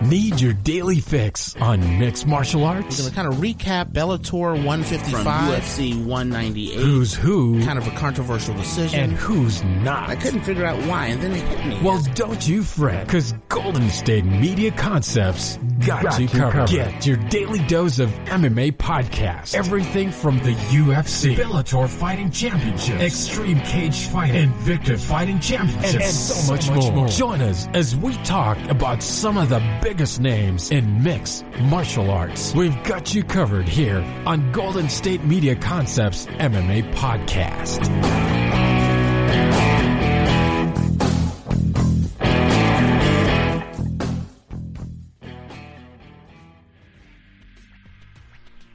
Need your daily fix on mixed martial arts? We're going to kind of recap Bellator 155. From UFC 198. Who's who? Kind of a controversial decision. And who's not? I couldn't figure out why, and then it hit me. Well, don't you fret, because Golden State Media Concepts got you covered. Get your daily dose of MMA podcasts. Everything from the UFC, Bellator Fighting Championship, Extreme Cage Fighting, Invicta Fighting Championships, and so much more. Join us as we talk about some of the biggest names in mixed martial arts. We've got you covered here on Golden State Media Concepts MMA Podcast.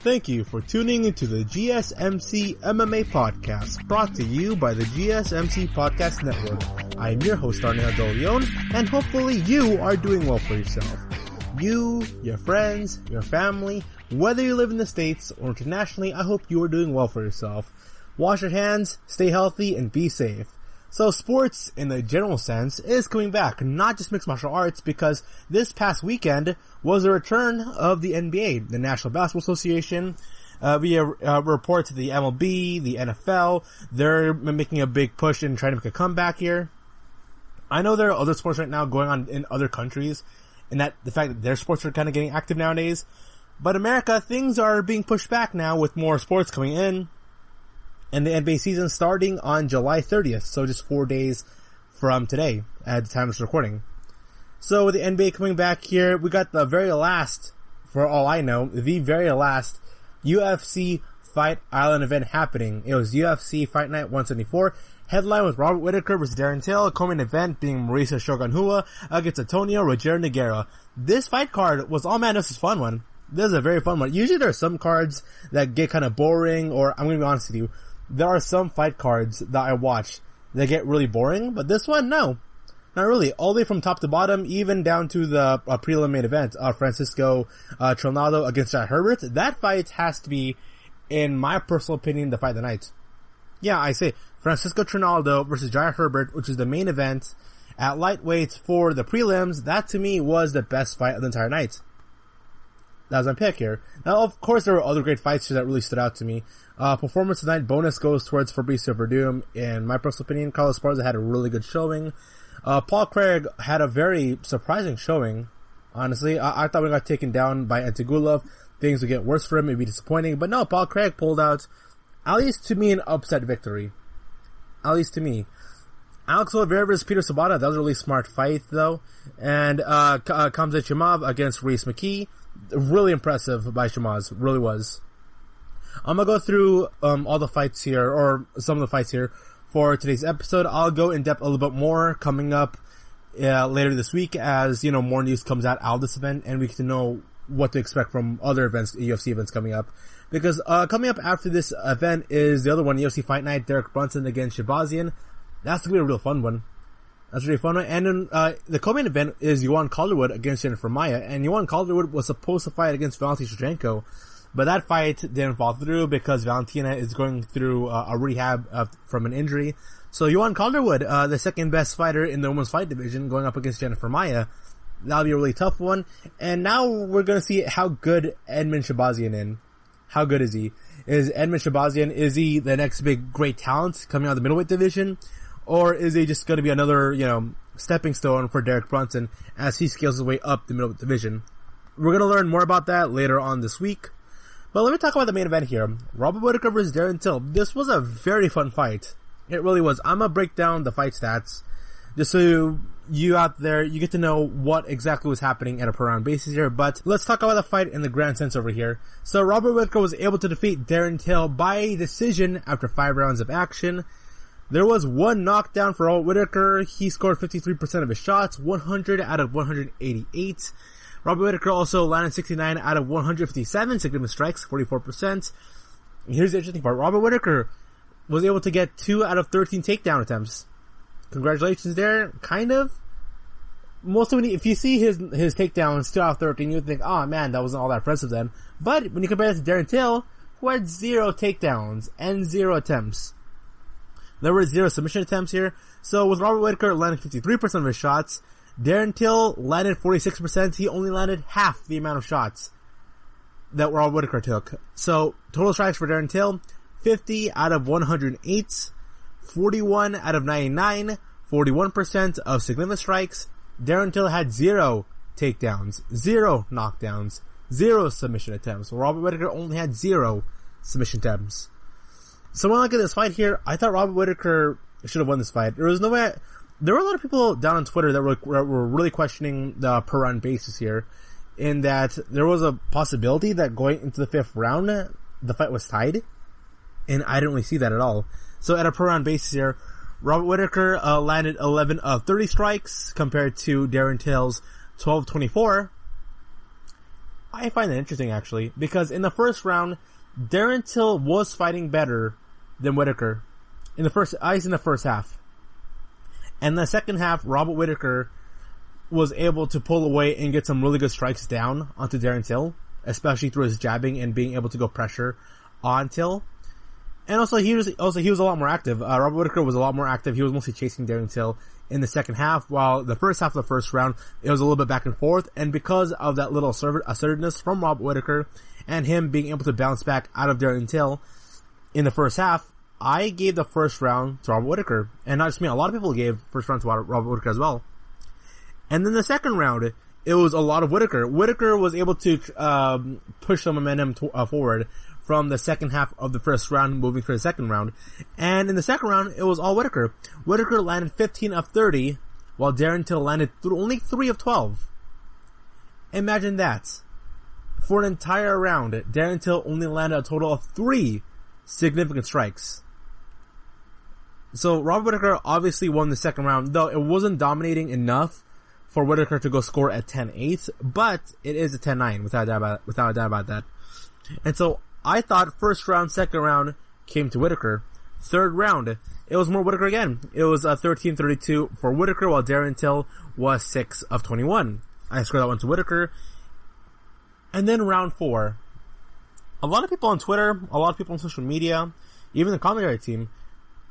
Thank you for tuning into the GSMC MMA Podcast, brought to you by the GSMC Podcast Network. I am your host, Arnel, and hopefully you are doing well for yourself. You, your friends, your family, whether you live in the States or internationally, I hope you are doing well for yourself. Wash your hands, stay healthy, and be safe. So sports, in the general sense, is coming back, not just mixed martial arts, because this past weekend was the return of the NBA, the National Basketball Association, via reports of the MLB, the NFL. They're making a big push and trying to make a comeback here. I know there are other sports right now going on in other countries, and that the fact that their sports are kind of getting active nowadays. But America, things are being pushed back now with more sports coming in. And the NBA season starting on July 30th, so just 4 days from today, at the time of this recording. So with the NBA coming back here, we got the very last, for all I know, the very last UFC Fight Island event happening. It was UFC Fight Night 174, headline with Robert Whitaker versus Darren Till, co-main event being Mauricio Shogun Rua against Antonio Rogério Nogueira. This fight card was, oh man, this is a fun one. This is a very fun one. Usually there are some cards that get kind of boring, or I'm going to be honest with you, there are some fight cards that I watch that get really boring, but this one, no. Not really. All the way from top to bottom, even down to the prelim main event, Francisco Trinaldo against Jai Herbert. That fight has to be, in my personal opinion, the fight of the night. Yeah, I say Francisco Trinaldo versus Jai Herbert, which is the main event at lightweight for the prelims. That to me was the best fight of the entire night. That was my pick here. Now, of course, there were other great fights here that really stood out to me. Performance tonight, bonus goes towards Fabricio Verdum. In my personal opinion, Carlos Esparza had a really good showing. Paul Craig had a very surprising showing. Honestly, I thought we got taken down by Antigulov. Things would get worse for him. It'd be disappointing. But no, Paul Craig pulled out, at least to me, an upset victory. At least to me. Alex Oliveira versus Peter Sabata. That was a really smart fight, though. And Khamzat Chimaev against Reese McKee. Really impressive by Chimaev. Really was. I'm gonna go through all the fights here, or some of the fights here, for today's episode. I'll go in depth a little bit more coming up later this week, as more news comes out of this event, and we get to know what to expect from other events, UFC events coming up. Because coming up after this event is the other one, UFC Fight Night, Derek Brunson against Shabazian. That's gonna be a real fun one. That's a really fun one. And then the co-main event is Johan Calderwood against Jennifer Maia, and Johan Calderwood was supposed to fight against Valentina Shevchenko. But that fight didn't fall through because Valentina is going through a rehab from an injury. So Johan Calderwood, the second best fighter in the women's fight division, going up against Jennifer Maia. That'll be a really tough one. And now we're going to see how good Edmen Shahbazyan is. How good is he? Is Edmen Shahbazyan, is he the next big great talent coming out of the middleweight division? Or is he just going to be another, stepping stone for Derek Brunson as he scales his way up the middleweight division? We're going to learn more about that later on this week. But let me talk about the main event here. Robert Whitaker versus Darren Till. This was a very fun fight. It really was. I'm gonna break down the fight stats, just so you out there, you get to know what exactly was happening at a per round basis here. But let's talk about the fight in the grand sense over here. So Robert Whitaker was able to defeat Darren Till by decision after 5 rounds of action. There was one knockdown for Robert Whitaker. He scored 53% of his shots, 100 out of 188. Robert Whitaker also landed 69 out of 157 significant strikes, 44%. And here's the interesting part. Robert Whitaker was able to get 2 out of 13 takedown attempts. Congratulations there, kind of. Mostly if you see his takedowns 2 out of 13, you would think, oh man, that wasn't all that impressive then. But when you compare it to Darren Till, who had 0 takedowns and 0 attempts. There were 0 submission attempts here. So with Robert Whitaker landing 53% of his shots, Darren Till landed 46%. He only landed half the amount of shots that Robert Whitaker took. So, total strikes for Darren Till, 50 out of 108, 41 out of 99, 41% of significant strikes. Darren Till had 0 takedowns, 0 knockdowns, 0 submission attempts. Robert Whitaker only had 0 submission attempts. So when I look at this fight here, I thought Robert Whitaker should have won this fight. There was no way. There were a lot of people down on Twitter that were really questioning the per round basis here, in that there was a possibility that going into the 5th round, the fight was tied, and I didn't really see that at all. So at a per round basis here, Robert Whitaker landed 11 of 30 strikes compared to Darren Till's 12-24. I find that interesting, actually, because in the first round, Darren Till was fighting better than Whitaker in the first half. And the second half, Robert Whitaker was able to pull away and get some really good strikes down onto Darren Till, especially through his jabbing and being able to go pressure on Till. And also he was a lot more active. Robert Whitaker was a lot more active. He was mostly chasing Darren Till in the second half, while the first half of the first round, it was a little bit back and forth. And because of that little assertiveness from Robert Whitaker and him being able to bounce back out of Darren Till in the first half, I gave the first round to Robert Whitaker. And not just me, a lot of people gave first round to Robert Whitaker as well. And then the second round, it was a lot of Whitaker. Whitaker was able to push the momentum forward from the second half of the first round, moving to the second round. And in the second round, it was all Whitaker. Whitaker landed 15 of 30, while Darren Till landed only 3 of 12. Imagine that. For an entire round, Darren Till only landed a total of 3 significant strikes. So Robert Whitaker obviously won the second round, though it wasn't dominating enough for Whitaker to go score at 10-8, but it is a 10-9 without a doubt about that. And so I thought first round, second round came to Whitaker. Third round, it was more Whitaker again. It was 13-32 for Whitaker, while Darren Till was 6 of 21. I scored that one to Whitaker. And then round 4. A lot of people on Twitter, a lot of people on social media, even the commentary team,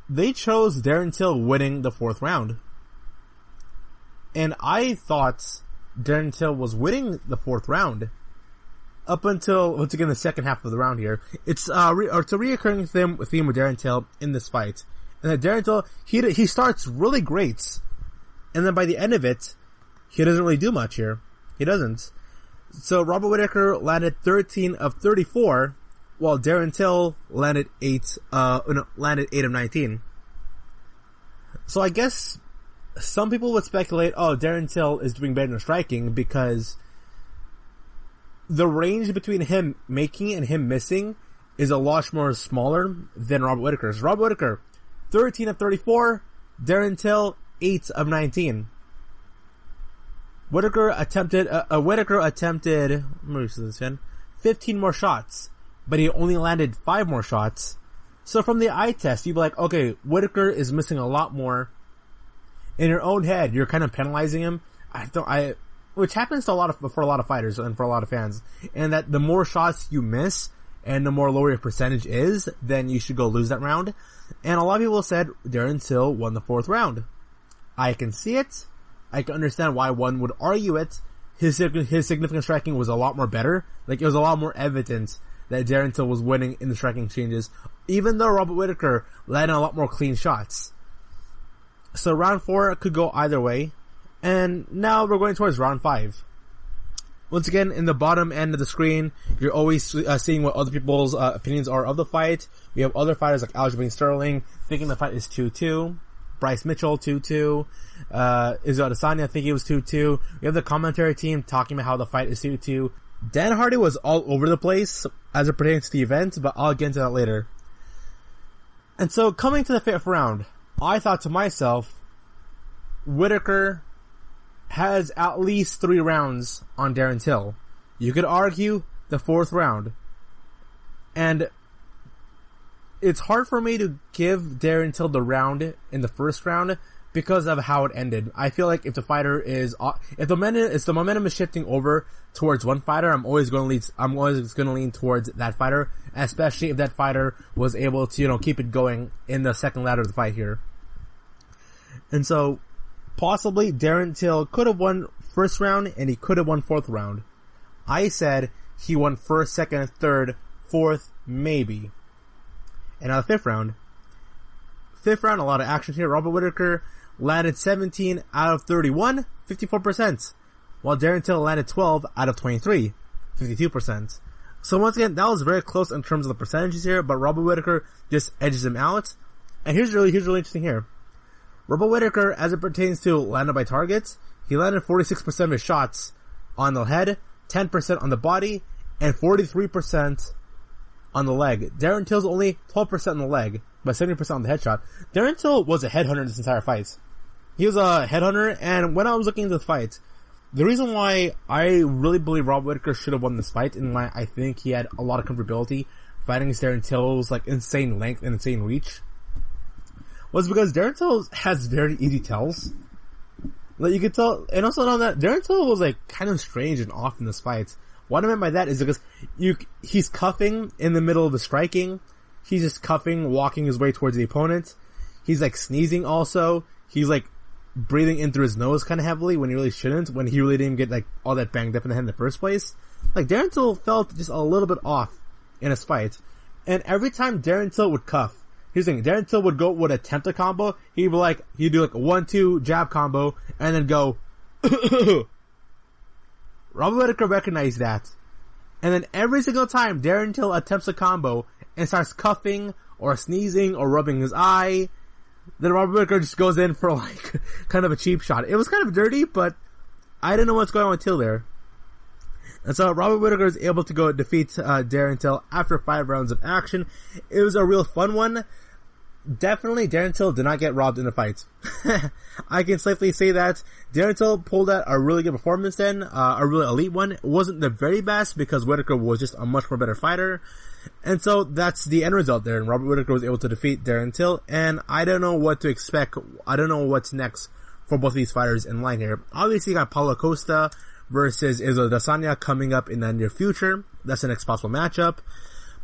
they chose Darren Till winning the 4th round. And I thought Darren Till was winning the 4th round up until, once again, the second half of the round here. It's a reoccurring theme with Darren Till in this fight. And that Darren Till, he starts really great, and then by the end of it, he doesn't really do much here. He doesn't. So Robert Whitaker landed 13 of 34, while Darren Till landed 8 of 19. So I guess some people would speculate, Darren Till is doing better in striking because the range between him making and him missing is a lot more smaller than Robert Whitaker's. Robert Whitaker, 13 of 34, Darren Till, 8 of 19. Whitaker attempted 15 more shots, but he only landed 5 more shots. So from the eye test, you'd be like, okay, Whitaker is missing a lot more. In your own head, you're kind of penalizing him. Which happens to for a lot of fighters and for a lot of fans. And that the more shots you miss and the more lower your percentage is, then you should go lose that round. And a lot of people said Darren Till won the 4th round. I can see it. I can understand why one would argue it. His significant striking was a lot more better. Like, it was a lot more evident that Darren Till was winning in the striking exchanges, even though Robert Whitaker landed a lot more clean shots. So round 4 could go either way. And now we're going towards round 5. Once again, in the bottom end of the screen, you're always seeing what other people's opinions are of the fight. We have other fighters like Aljamain Sterling thinking the fight is 2-2. Bryce Mitchell, 2-2. Israel Adesanya thinking it was 2-2. We have the commentary team talking about how the fight is 2-2. Dan Hardy was all over the place as it pertains to the event, but I'll get into that later. And so, coming to the 5th round, I thought to myself, Whitaker has at least 3 rounds on Darren Till. You could argue the 4th round. And it's hard for me to give Darren Till the round in the first round because of how it ended. I feel like if the momentum is shifting over towards one fighter, I'm always going to lean towards that fighter, especially if that fighter was able to, keep it going in the second ladder of the fight here. And so, possibly Darren Till could have won first round and he could have won fourth round. I said he won first, second, third, fourth, maybe. And now the fifth round. Fifth round, a lot of action here. Robert Whitaker landed 17 out of 31, 54%. While Darren Till landed 12 out of 23, 52%. So once again, that was very close in terms of the percentages here, but Robert Whitaker just edges him out. And here's really interesting here. Robert Whitaker, as it pertains to landed by targets, he landed 46% of his shots on the head, 10% on the body, and 43% on the leg. Darren Till's only 12% on the leg, but 70% on the headshot. Darren Till was a headhunter in this entire fight. He was a headhunter, and when I was looking into the fight, the reason why I really believe Robert Whitaker should have won this fight, and why I think he had a lot of comfortability fighting against Darren Till's like insane length and insane reach, was because Darren Till has very easy tells. Like you could tell, and also on that, Darren Till was like kind of strange and off in this fight. What I meant by that is because he's cuffing in the middle of the striking. He's just cuffing, walking his way towards the opponent. He's like sneezing also. He's like breathing in through his nose kind of heavily when he really shouldn't, when he really didn't get like all that banged up in the head in the first place. Like Darren Till felt just a little bit off in his fight. And every time Darren Till would cuff, here's the thing, Darren Till would attempt a combo, he'd do like a 1-2 jab combo, and then go, Robert Whitaker recognized that. And then every single time Darren Till attempts a combo and starts cuffing, or sneezing, or rubbing his eye, then Robert Whitaker just goes in for like, kind of a cheap shot. It was kind of dirty, but I didn't know what's going on with Till there. And so Robert Whitaker is able to go defeat Darren Till after 5 rounds of action. It was a real fun one. Definitely Darren Till did not get robbed in the fight. I can safely say that Darren Till pulled out a really good performance then, a really elite one. It wasn't the very best because Whitaker was just a much more better fighter. And so that's the end result there, and Robert Whitaker was able to defeat Darren Till, and I don't know what to expect. I don't know what's next for both of these fighters in line here. Obviously you got Paulo Costa versus Israel Adesanya coming up in the near future. That's the next possible matchup.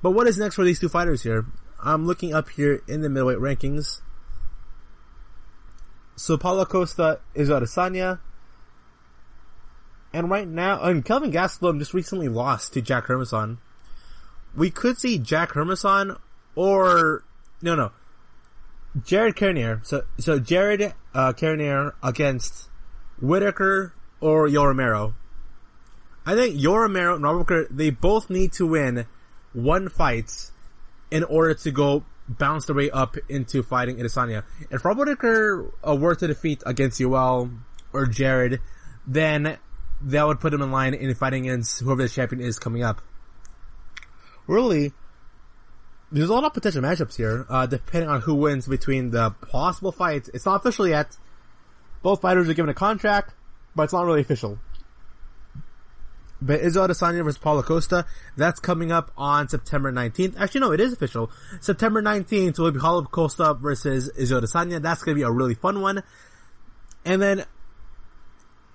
But what is next for these two fighters here? I'm looking up here in the middleweight rankings. So Paulo Costa, Israel Adesanya. And right now, and Kelvin Gastelum just recently lost to Jack Hermansson. We could see Jack Hermansson or, Jared Cannonier. So Jared Cannonier against Whitaker or Yoel Romero. I think Yoel Romero and Robert Whitaker, they both need to win one fight in order to go bounce their way up into fighting Adesanya. If Robert Whitaker were to defeat against Yoel or Jared, then that would put him in line in fighting against whoever the champion is coming up. Really, there's a lot of potential matchups here, depending on who wins between the possible fights. It's not official yet. Both fighters are given a contract, but it's not really official. But Israel Adesanya versus Paulo Costa, that's coming up on September 19th. Actually, no, it is official. September 19th will be Paulo Costa versus Israel Adesanya. That's going to be a really fun one. And then,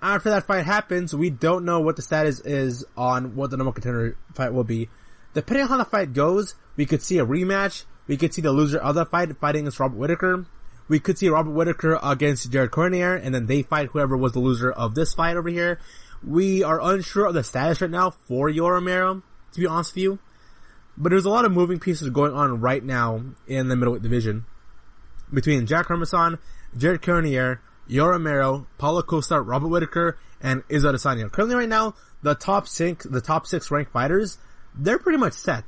after that fight happens, we don't know what the status is on what the number contender fight will be. Depending on how the fight goes, we could see a rematch. We could see the loser of that fight fighting against Robert Whitaker. We could see Robert Whitaker against Jared Cannonier, and then they fight whoever was the loser of this fight over here. We are unsure of the status right now for Yoel Romero, to be honest with you. But there's a lot of moving pieces going on right now in the middleweight division. Between Jack Hermansson, Jared Cannonier, Yoel Romero, Paulo Costa, Robert Whitaker, and Israel Adesanya. Currently right now, the top 6 ranked fighters, they're pretty much set.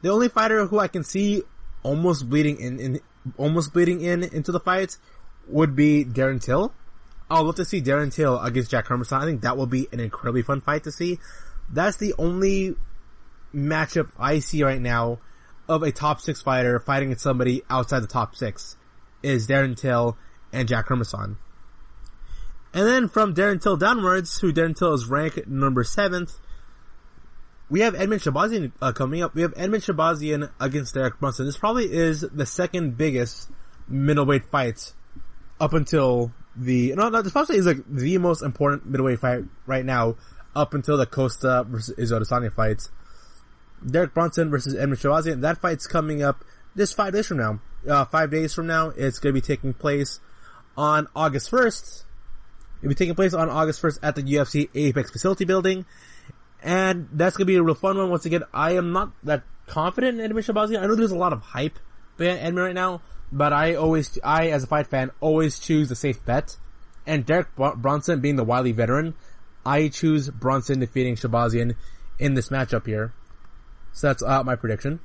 The only fighter who I can see almost bleeding in into the fight would be Darren Till. I would love to see Darren Till against Jack Hermansson. I think that will be an incredibly fun fight to see. That's the only matchup I see right now of a top 6 fighter fighting against somebody outside the top 6 is Darren Till and Jack Hermansson. And then from Darren Till downwards, who Darren Till is ranked number 7th, we have Edmund Shabazian coming up. We have Edmund Shabazian against Derek Brunson. This probably is the second biggest middleweight fight up until this probably is like the most important middleweight fight right now up until the Costa versus Israel Adesanya fight. Derek Brunson versus Edmund Shabazian. That fight's coming up just 5 days from now. 5 days from now, it's going to be taking place on August 1st. It'll be taking place on August 1st at the UFC Apex facility building. And that's going to be a real fun one. Once again, I am not that confident in Edmund Shabazian. I know there's a lot of hype behind Edmund right now, but I, as a fight fan, always choose the safe bet. And Derek Brunson being the wily veteran, I choose Brunson defeating Shabazian in this matchup here. So that's my prediction.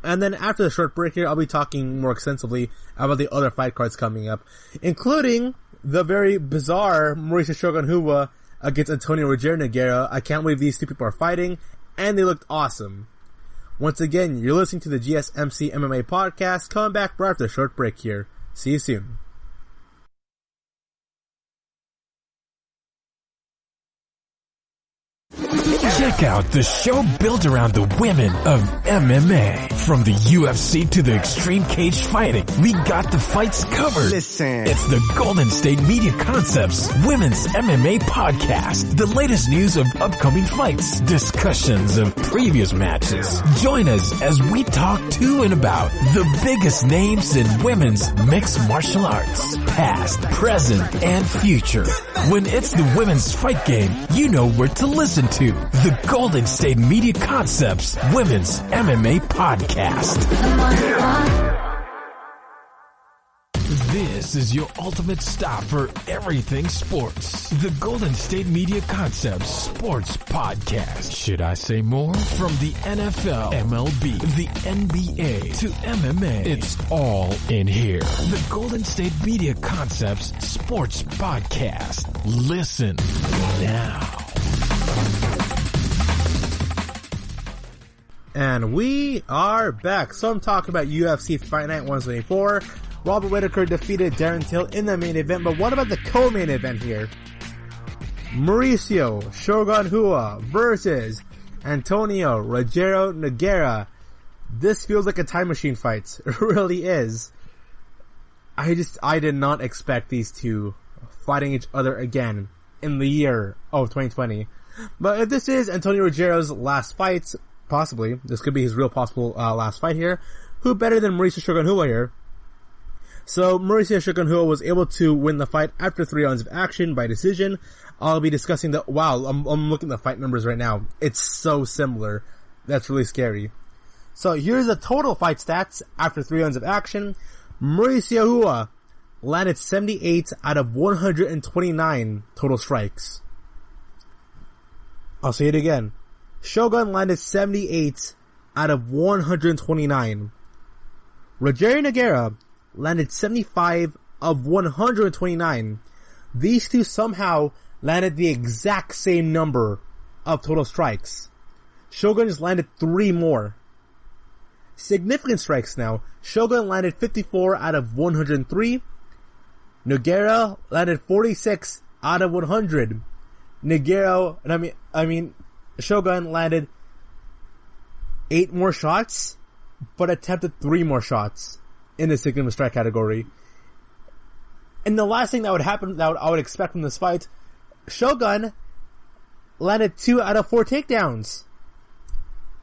And then after the short break here, I'll be talking more extensively about the other fight cards coming up, including the very bizarre Mauricio Shogun Rua against Antonio Rogério Nogueira. I can't believe these two people are fighting, and they looked awesome. Once again, you're listening to the GSMC MMA podcast. Coming back right after a short break here. See you soon. Check out the show built around the women of MMA. From the UFC to the extreme cage fighting, we got the fights covered. Listen. It's the Golden State Media Concepts Women's MMA Podcast. The latest news of upcoming fights, discussions of previous matches. Join us as we talk to and about the biggest names in women's mixed martial arts. Past, present, and future. When it's the women's fight game, you know where to listen to. The Golden State Media Concepts Women's MMA Podcast. This is your ultimate stop for everything sports. The Golden State Media Concepts Sports Podcast. Should I say more? From the NFL, MLB, the NBA to MMA, it's all in here. The Golden State Media Concepts Sports Podcast. Listen now. And we are back. So I'm talking about UFC Fight Night 174. Robert Whitaker defeated Darren Till in the main event, but what about the co-main event here? Mauricio Shogun Rua versus Antonio Rogério Nogueira. This feels like a time machine fight. It really is. I did not expect these two fighting each other again in the year of 2020. But if this is Antonio Rogério's last fight, possibly, this could be his real possible last fight here, who better than Mauricio Shogun Rua here? So Mauricio Shogun Rua was able to win the fight after 3 rounds of action by decision. I'll be discussing the, wow, I'm looking at the fight numbers right now. It's so similar. That's really scary. So here's the total fight stats after 3 rounds of action. Mauricio Rua landed 78 out of 129 total strikes. I'll say it again. Shogun landed 78 out of 129. Rogério Nogueira landed 75 of 129. These two somehow landed the exact same number of total strikes. Shogun just landed 3 more. Significant strikes now. Shogun landed 54 out of 103. Nogueira landed 46 out of 100. Shogun landed 8 more shots, but attempted 3 more shots in the significant strike category. And the last thing that would happen, I would expect from this fight, Shogun landed 2 out of 4 takedowns.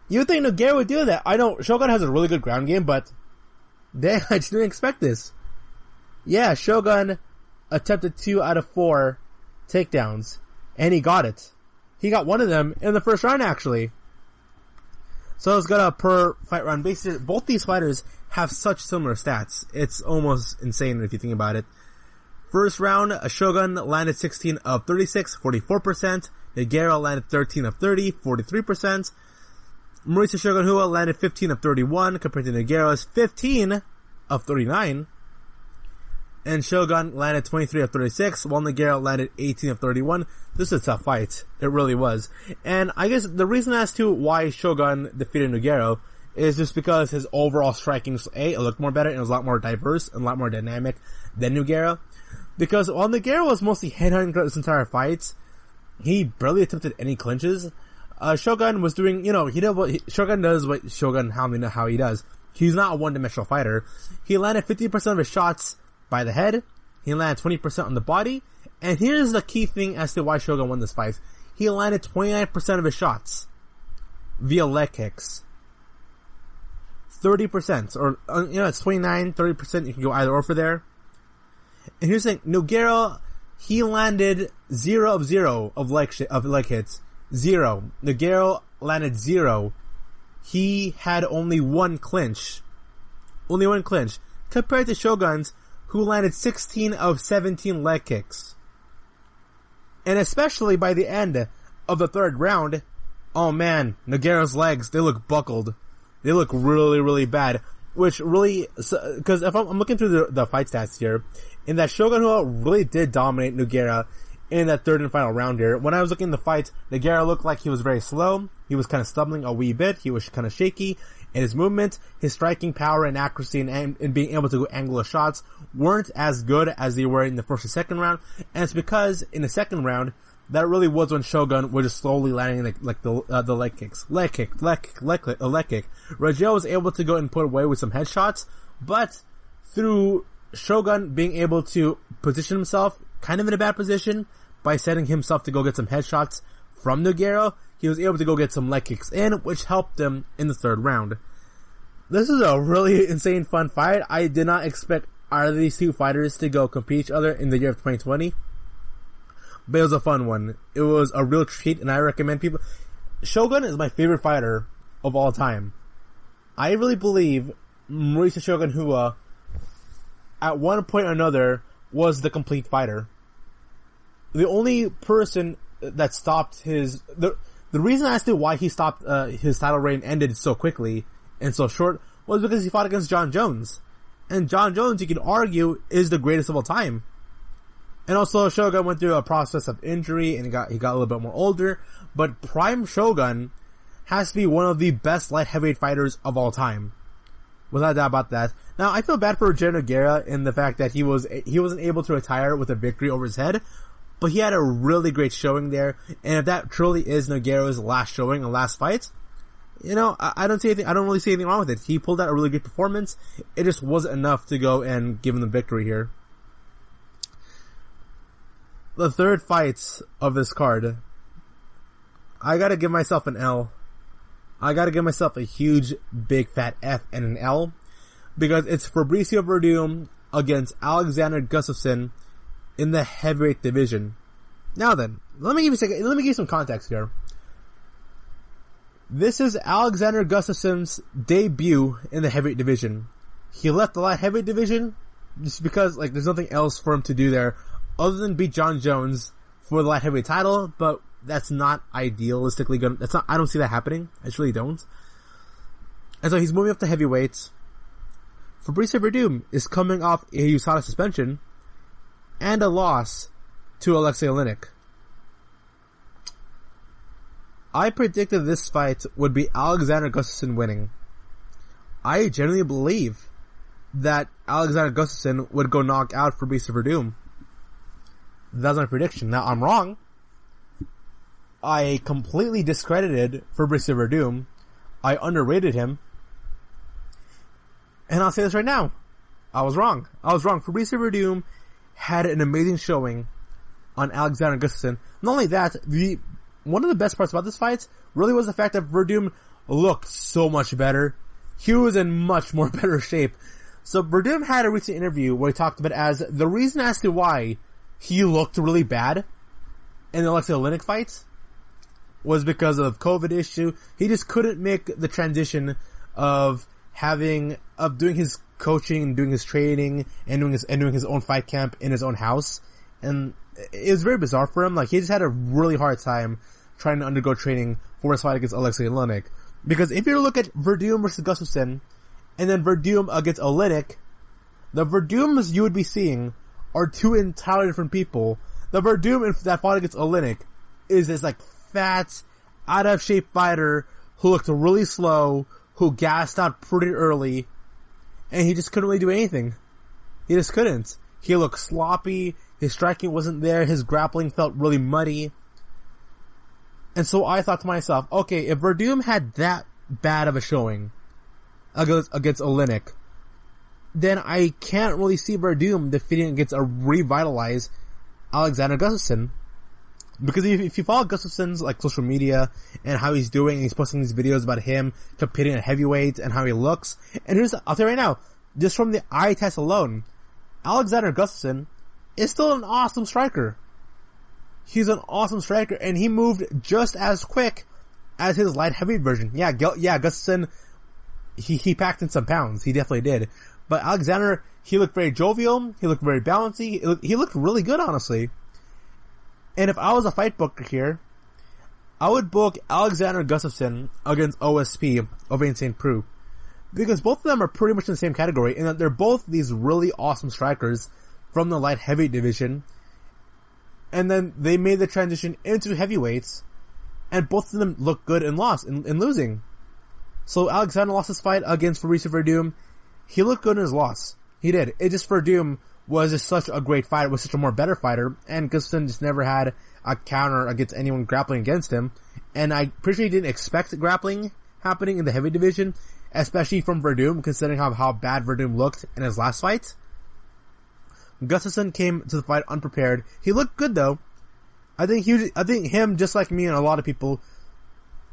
You would think Nogueira would do that. I know Shogun has a really good ground game, but dang, I just didn't expect this. Yeah, Shogun attempted 2 out of 4 takedowns, and he got it. He got one of them in the first round, actually. So it's got a per fight round basis. Both these fighters have such similar stats. It's almost insane if you think about it. First round, Shogun landed 16 of 36, 44%. Nogueira landed 13 of 30, 43%. Mauricio Shogun Rua landed 15 of 31 compared to Nogueira's 15 of 39. And Shogun landed 23 of 36, while Nogueira landed 18 of 31. This is a tough fight. It really was. And I guess the reason as to why Shogun defeated Nogueira is just because his overall striking, it looked more better and it was a lot more diverse and a lot more dynamic than Nogueira. Because while Nogueira was mostly headhunting throughout this entire fight, he barely attempted any clinches. Shogun was doing, Shogun does what Shogun how he does. He's not a one-dimensional fighter. He landed 50% of his shots by the head. He landed 20% on the body. And here's the key thing as to why Shogun won this fight. He landed 29% of his shots via leg kicks. 30%, or, it's 29, 30%, you can go either or for there. And here's the thing, Nogueira he landed 0 of 0 of leg hits. 0. Nogueira landed 0. He had only one clinch. Only one clinch. Compared to Shogun's, who landed 16 of 17 leg kicks. And especially by the end of the third round, oh man, Nogueira's legs, they look buckled. They look really, really bad. Which really, because if I'm looking through the fight stats here, in that Shogun Rua really did dominate Nogueira in that third and final round here. When I was looking at the fight, Nogueira looked like he was very slow. He was kind of stumbling a wee bit. He was kind of shaky. And his movement, his striking power and accuracy and being able to go angle his shots weren't as good as they were in the first and second round. And it's because in the second round, that really was when Shogun was just slowly landing the leg kicks. Leg kick. Rajel was able to go and put away with some headshots, but through Shogun being able to position himself kind of in a bad position by setting himself to go get some headshots from Nogueira, he was able to go get some leg kicks in, which helped him in the third round. This is a really insane fun fight. I did not expect either of these two fighters to go compete each other in the year of 2020. But it was a fun one. It was a real treat, and I recommend people... Shogun is my favorite fighter of all time. I really believe Mauricio Shogun Rua, at one point or another, was the complete fighter. The only person that stopped his... The reason as to why he stopped his title reign ended so quickly and so short was because he fought against John Jones. And John Jones, you could argue, is the greatest of all time. And also, Shogun went through a process of injury and he got a little bit more older. But Prime Shogun has to be one of the best light heavyweight fighters of all time. Without a doubt about that. Now, I feel bad for Jared Nogueira in the fact that he wasn't able to retire with a victory over his head. But he had a really great showing there. And if that truly is Nogueira's last showing and last fight, you know, I don't really see anything wrong with it. He pulled out a really good performance. It just wasn't enough to go and give him the victory here. The third fight of this card, I gotta give myself an L. I gotta give myself a huge, big, fat F and an L, because it's Fabricio Verdum against Alexander Gustafsson in the heavyweight division. Now then, let me give you some context here. This is Alexander Gustafsson's debut in the heavyweight division. He left the light heavyweight division just because, there's nothing else for him to do there other than beat John Jones for the light heavyweight title, but that's not idealistically good. I don't see that happening. I just really don't. And so he's moving up to heavyweight. Fabricio Verdum is coming off a USADA suspension and a loss to Alexei Oleinik. I predicted this fight would be Alexander Gustafsson winning. I genuinely believe that Alexander Gustafsson would go knock out Fabricio Verdum. That's my prediction. Now, I'm wrong. I completely discredited Fabricio Verdum. I underrated him. And I'll say this right now. I was wrong. Fabricio Verdum had an amazing showing on Alexander Gustafsson. Not only that, one of the best parts about this fight really was the fact that Verdum looked so much better. He was in much more better shape. So Verdum had a recent interview where he talked about as the reason as to why he looked really bad in the Alexei Oleinik fight was because of COVID issue. He just couldn't make the transition of doing his coaching and doing his training and doing his own fight camp in his own house. And it was very bizarre for him. He just had a really hard time trying to undergo training for his fight against Alexei Oleinik. Because if you look at Verdum versus Gustafsson and then Verdum against Oleinik, the Verdums you would be seeing are two entirely different people. The Verdum that fought against Oleinik is this fat, out of shape fighter who looked really slow, who gassed out pretty early, and he just couldn't really do anything. He just couldn't. He looked sloppy, his striking wasn't there, his grappling felt really muddy. And so I thought to myself, okay, if Verdum had that bad of a showing against Oleinik, then I can't really see Verdum defeating against a revitalized Alexander Gustafsson. Because if you follow Gustafsson's social media and how he's doing, and he's posting these videos about him competing at heavyweight and how he looks, and I'll tell you right now, just from the eye test alone, Alexander Gustafsson is still an awesome striker. He's an awesome striker, and he moved just as quick as his light heavyweight version. Yeah, Gustafsson, he packed in some pounds. He definitely did. But Alexander, he looked very jovial. He looked very bouncy. He looked really good, honestly. And if I was a fight booker here, I would book Alexander Gustafsson against OSP over St. Preux. Because both of them are pretty much in the same category, in that they're both these really awesome strikers from the light heavyweight division. And then they made the transition into heavyweights, and both of them looked good and losing. So Alexander lost his fight against Fabricio Verdum. He looked good in his loss. He did. It just, Verdum was just such a great fighter, was such a more better fighter, and Gustafsson just never had a counter against anyone grappling against him. And I pretty sure he didn't expect grappling happening in the heavy division, especially from Verdum, considering how bad Verdum looked in his last fight. Gustafsson came to the fight unprepared. He looked good though. I think him, just like me and a lot of people,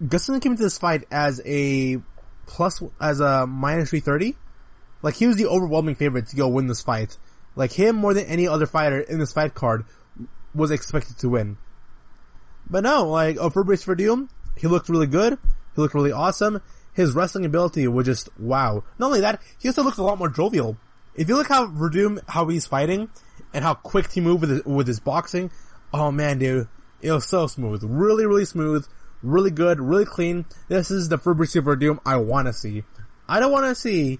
Gustafsson came into this fight as a minus 330. Like, he was the overwhelming favorite to go win this fight. Like, him more than any other fighter in this fight card was expected to win. But no, like, Fabricio Verdum, he looked really good. He looked really awesome. His wrestling ability was just wow. Not only that, he also looked a lot more jovial. If you look how Verdum, how he's fighting, and how quick he moved with his boxing, oh man, dude, it was so smooth. Really, really smooth. Really good. Really clean. This is the Fabricio Verdum I want to see. I don't want to see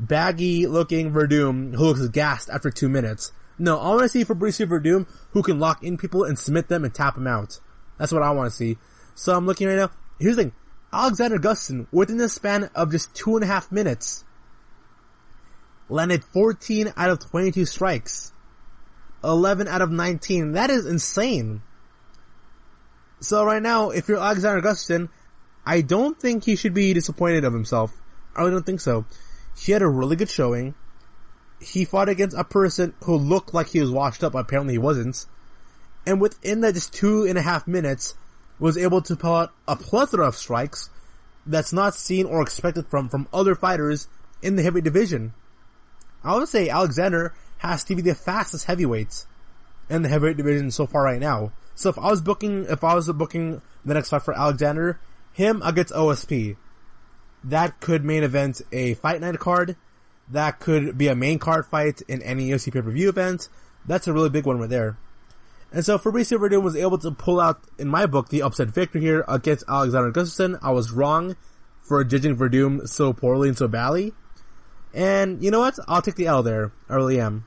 baggy looking Verdum who looks gassed after 2 minutes. No, I want to see Fabricio Verdum who can lock in people and submit them and tap them out. That's what I want to see. So I'm looking right now. Here's the thing. Alexander Gustafsson, within the span of just 2.5 minutes, landed 14 out of 22 strikes. 11 out of 19. That is insane. So right now, if you're Alexander Gustafsson, I don't think he should be disappointed of himself. I really don't think so. He had a really good showing. He fought against a person who looked like he was washed up, but apparently he wasn't. And within that just 2.5 minutes, was able to pull out a plethora of strikes that's not seen or expected from other fighters in the heavyweight division. I would say Alexander has to be the fastest heavyweight in the heavyweight division so far right now. So if I was booking the next fight for Alexander, him against OSP, that could main event a Fight Night card. That could be a main card fight in any UFC pay-per-view event. That's a really big one right there. And so Fabricio Verdum was able to pull out, in my book, the upset victory here against Alexander Gustafsson. I was wrong for judging Verdum so poorly and so badly. And you know what? I'll take the L there. I really am.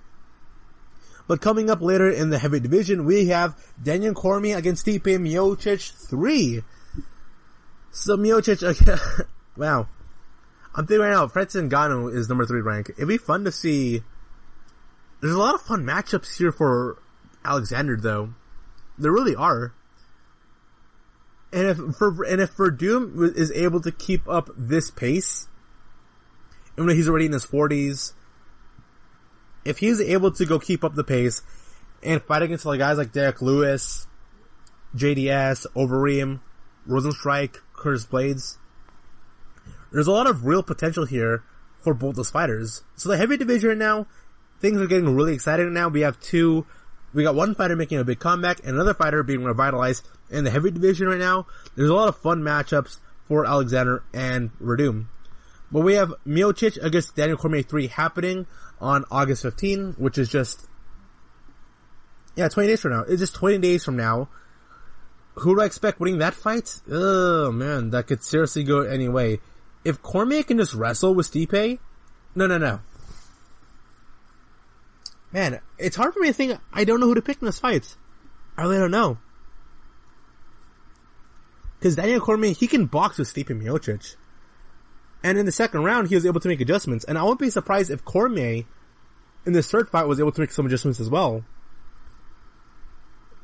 But coming up later in the heavyweight division, we have Daniel Cormier against Stipe Miocic 3. So Miocic, wow. I'm thinking right now, Francis Ngannou is number 3 rank. It'd be fun to see. There's a lot of fun matchups here for Alexander, though. There really are. And if Verdum is able to keep up this pace, even though he's already in his 40s, if he's able to go keep up the pace and fight against like guys like Derek Lewis, JDS, Overeem, Rosenstrike, Curtis Blades, there's a lot of real potential here for both those fighters. So the heavy division right now, things are getting really exciting now. We got one fighter making a big comeback and another fighter being revitalized in the heavy division right now. There's a lot of fun matchups for Alexander and Verdum. But we have Miocic against Daniel Cormier 3 happening on August 15, which is just, 20 days from now. It's just 20 days from now. Who do I expect winning that fight? Oh man, that could seriously go any way. If Cormier can just wrestle with Stipe, no. Man, it's hard for me to think. I don't know who to pick in this fight. I really don't know. Because Daniel Cormier, he can box with Stipe Miocic. And in the second round, he was able to make adjustments. And I wouldn't be surprised if Cormier, in this third fight, was able to make some adjustments as well.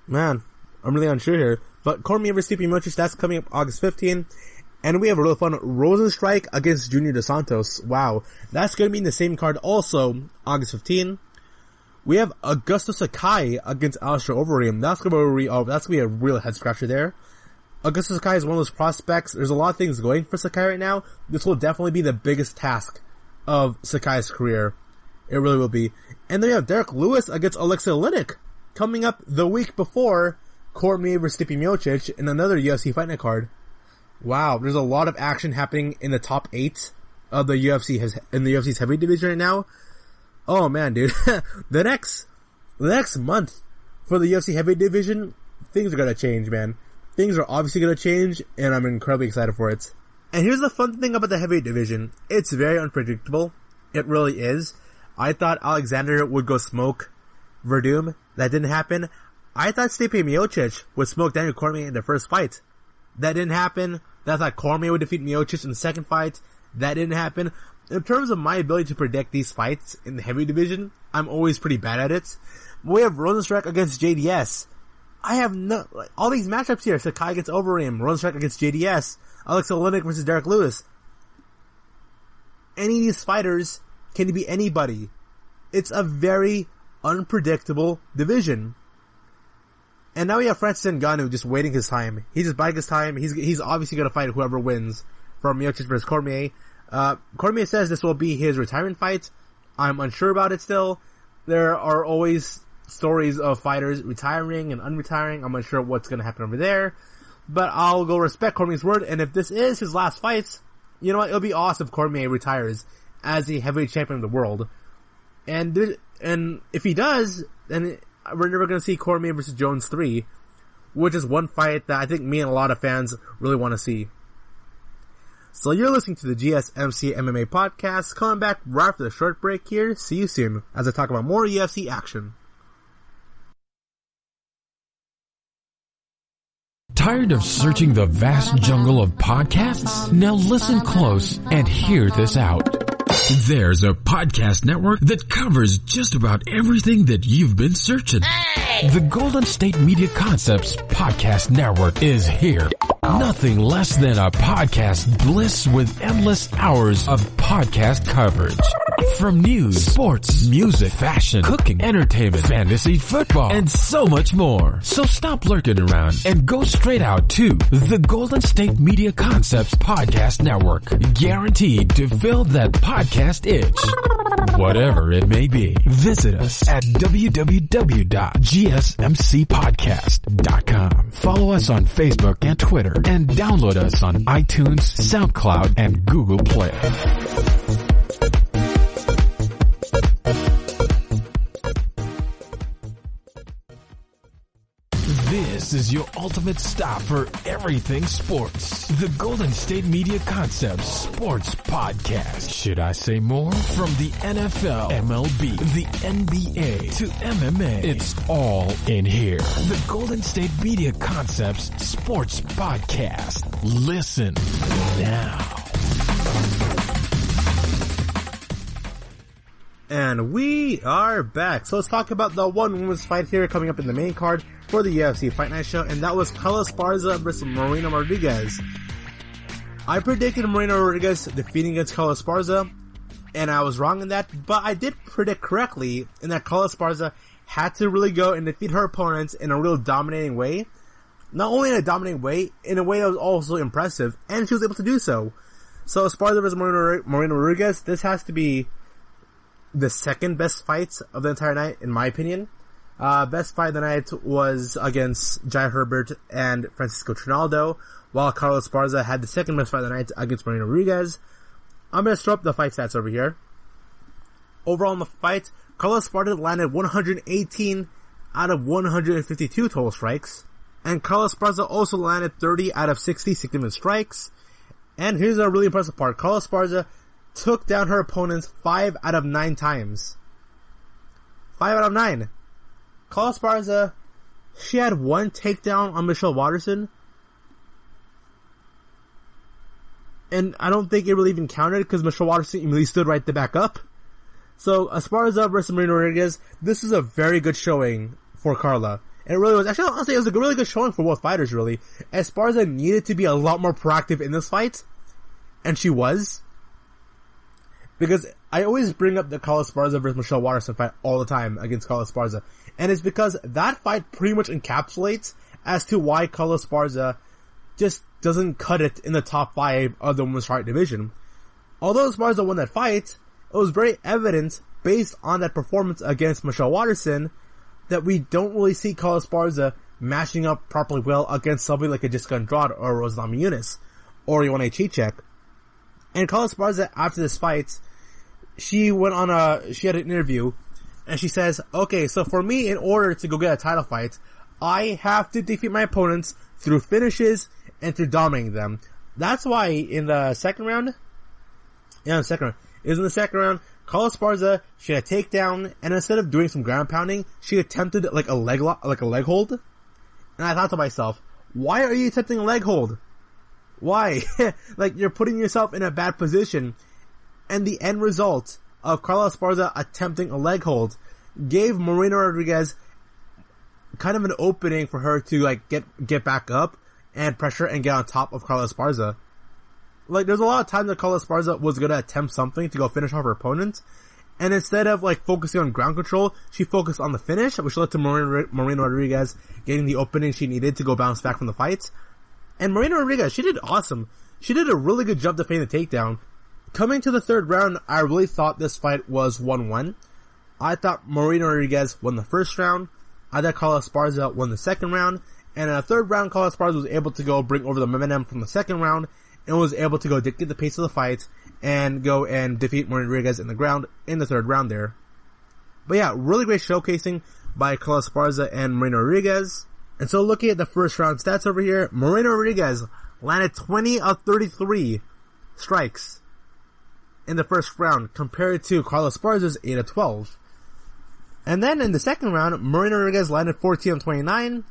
Man, I'm really unsure here. But Cormier vs. Stipe Miocic, that's coming up August 15. And we have a real fun Rosenstrike against Junior Dos Santos. Wow. That's going to be in the same card also, August 15. We have Augusto Sakai against Alistair Overeem. That's going to be a real head scratcher there. Augusto Sakai is one of those prospects. There's a lot of things going for Sakai right now. This will definitely be the biggest task of Sakai's career. It really will be. And then you have Derek Lewis against Alexei Oleinik coming up the week before Cormier versus Stipe Miocic in another UFC Fight Night card. Wow, there's a lot of action happening in the top 8 of the UFC's heavy division right now. Oh man, dude. the next month for the UFC heavy division, things are gonna change, man. Things are obviously gonna change, and I'm incredibly excited for it. And here's the fun thing about the heavy division. It's very unpredictable. It really is. I thought Alexander would go smoke Verdum. That didn't happen. I thought Stipe Miocic would smoke Daniel Cormier in the first fight. That didn't happen. I thought Cormier would defeat Miocic in the second fight. That didn't happen. In terms of my ability to predict these fights in the heavy division, I'm always pretty bad at it. We have Rozenstruik against JDS. I have all these matchups here. Sakai against Overeem, Rozenstruik against JDS, Alexei Oleinik versus Derek Lewis. Any of these fighters can be anybody. It's a very unpredictable division. And now we have Francis Ngannou just waiting his time. He's just biding his time. He's obviously going to fight whoever wins from Miocic versus Cormier. Cormier says this will be his retirement fight. I'm unsure about it still. There are always stories of fighters retiring and unretiring. I'm unsure what's going to happen over there. But I'll go respect Cormier's word. And if this is his last fight, you know what? It'll be awesome if Cormier retires as the heavyweight champion of the world. And if he does, then we're never going to see Cormier versus Jones 3, which is one fight that I think me and a lot of fans really want to see. So you're listening to the GSMC MMA podcast. Coming back right after the short break here. See you soon as I talk about more UFC action. Tired of searching the vast jungle of podcasts? Now listen close and hear this out. There's a podcast network that covers just about everything that you've been searching. Hey! The Golden State Media Concepts Podcast Network is here. Nothing less than a podcast bliss with endless hours of podcast coverage. From news, sports, music, fashion, cooking, entertainment, fantasy, football, and so much more. So stop lurking around and go straight out to the Golden State Media Concepts Podcast Network. Guaranteed to fill that podcast itch. Whatever it may be. Visit us at www.gsmcpodcast.com. Follow us on Facebook and Twitter and download us on iTunes, SoundCloud, and Google Play. This is your ultimate stop for everything sports. The Golden State Media Concepts Sports Podcast. Should I say more? From the NFL, MLB, the NBA to MMA, it's all in here. The Golden State Media Concepts Sports Podcast. Listen now. And we are back. So let's talk about the one women's fight here coming up in the main card for the UFC Fight Night show, and that was Carla Esparza versus Marina Rodriguez. I predicted Marina Rodriguez defeating against Carla Esparza, and I was wrong in that, but I did predict correctly in that Carla Esparza had to really go and defeat her opponents in a real dominating way. Not only in a dominating way, in a way that was also impressive, and she was able to do so. So Esparza versus Marina Rodriguez, this has to be the second best fight of the entire night, in my opinion. Best fight of the night was against Jai Herbert and Francisco Trinaldo, while Carlos Esparza had the second best fight of the night against Marina Rodriguez. I'm going to throw up the fight stats over here. Overall in the fight, Carlos Esparza landed 118 out of 152 total strikes, and Carlos Esparza also landed 30 out of 60 significant strikes. And here's a really impressive part. Carlos Esparza took down her opponents 5 out of 9 times. 5 out of 9. Carla Esparza, she had one takedown on Michelle Waterson, and I don't think it really even counted because Michelle Waterson immediately stood right to back up. So Esparza versus Marina Rodriguez, this is a very good showing for Carla. And it really was. Actually, honestly, it was a really good showing for both fighters, really. Esparza needed to be a lot more proactive in this fight, and she was. Because I always bring up the Carla Esparza versus Michelle Waterson fight all the time against Carla Esparza. And it's because that fight pretty much encapsulates as to why Carla Esparza just doesn't cut it in the top 5 of the women's fight division. Although Esparza won that fight, it was very evident based on that performance against Michelle Waterson, that we don't really see Carla Esparza matching up properly well against somebody like a Jessica Andrade or Rose Namajunas or Joanna Jędrzejczyk. And Carla Esparza, after this fight, she had an interview, and she says, okay, so for me, in order to go get a title fight, I have to defeat my opponents through finishes and through dominating them. That's why in the second round, Carla Esparza, she had a takedown, and instead of doing some ground pounding, she attempted like a leg hold. And I thought to myself, why are you attempting a leg hold? Why? Like, you're putting yourself in a bad position. And the end result of Carla Esparza attempting a leg hold gave Marina Rodriguez kind of an opening for her to like get back up and pressure and get on top of Carla Esparza. Like, there's a lot of times that Carla Esparza was gonna attempt something to go finish off her opponent, and instead of like focusing on ground control, she focused on the finish, which led to Marina Rodriguez getting the opening she needed to go bounce back from the fight. And Marina Rodriguez, she did awesome. She did a really good job defending the takedown. Coming to the third round, I really thought this fight was 1-1. I thought Marina Rodriguez won the first round. I thought Carla Esparza won the second round. And in the third round, Carla Esparza was able to go bring over the momentum from the second round and was able to go dictate the pace of the fight and go and defeat Marina Rodriguez in the third round there. But yeah, really great showcasing by Carla Esparza and Marina Rodriguez. And so looking at the first round stats over here, Marina Rodriguez landed 20 of 33 strikes in the first round compared to Carla Esparza's 8 of 12. And then in the second round, Marina Rodriguez landed 14 of 29,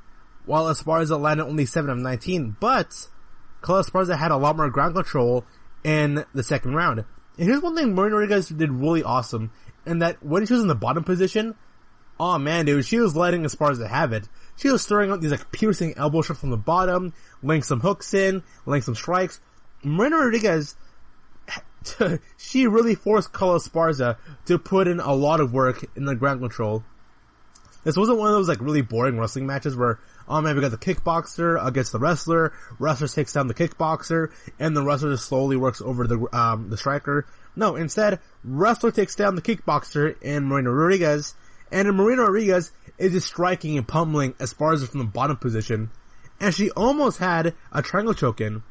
while Esparza landed only 7 of 19. But Carla Esparza had a lot more ground control in the second round. And here's one thing Marina Rodriguez did really awesome, in that when she was in the bottom position, oh man, dude, she was letting Esparza have it. She was throwing out these like piercing elbow shots from the bottom, laying some hooks in, laying some strikes. Marina Rodriguez, she really forced Carla Esparza to put in a lot of work in the ground control. This wasn't one of those like really boring wrestling matches where, oh man, we got the kickboxer against the wrestler takes down the kickboxer, and the wrestler just slowly works over the striker. No, instead, wrestler takes down the kickboxer and Marina Rodriguez, and Marina Rodriguez is just striking and pummeling Esparza from the bottom position, and she almost had a triangle choke in.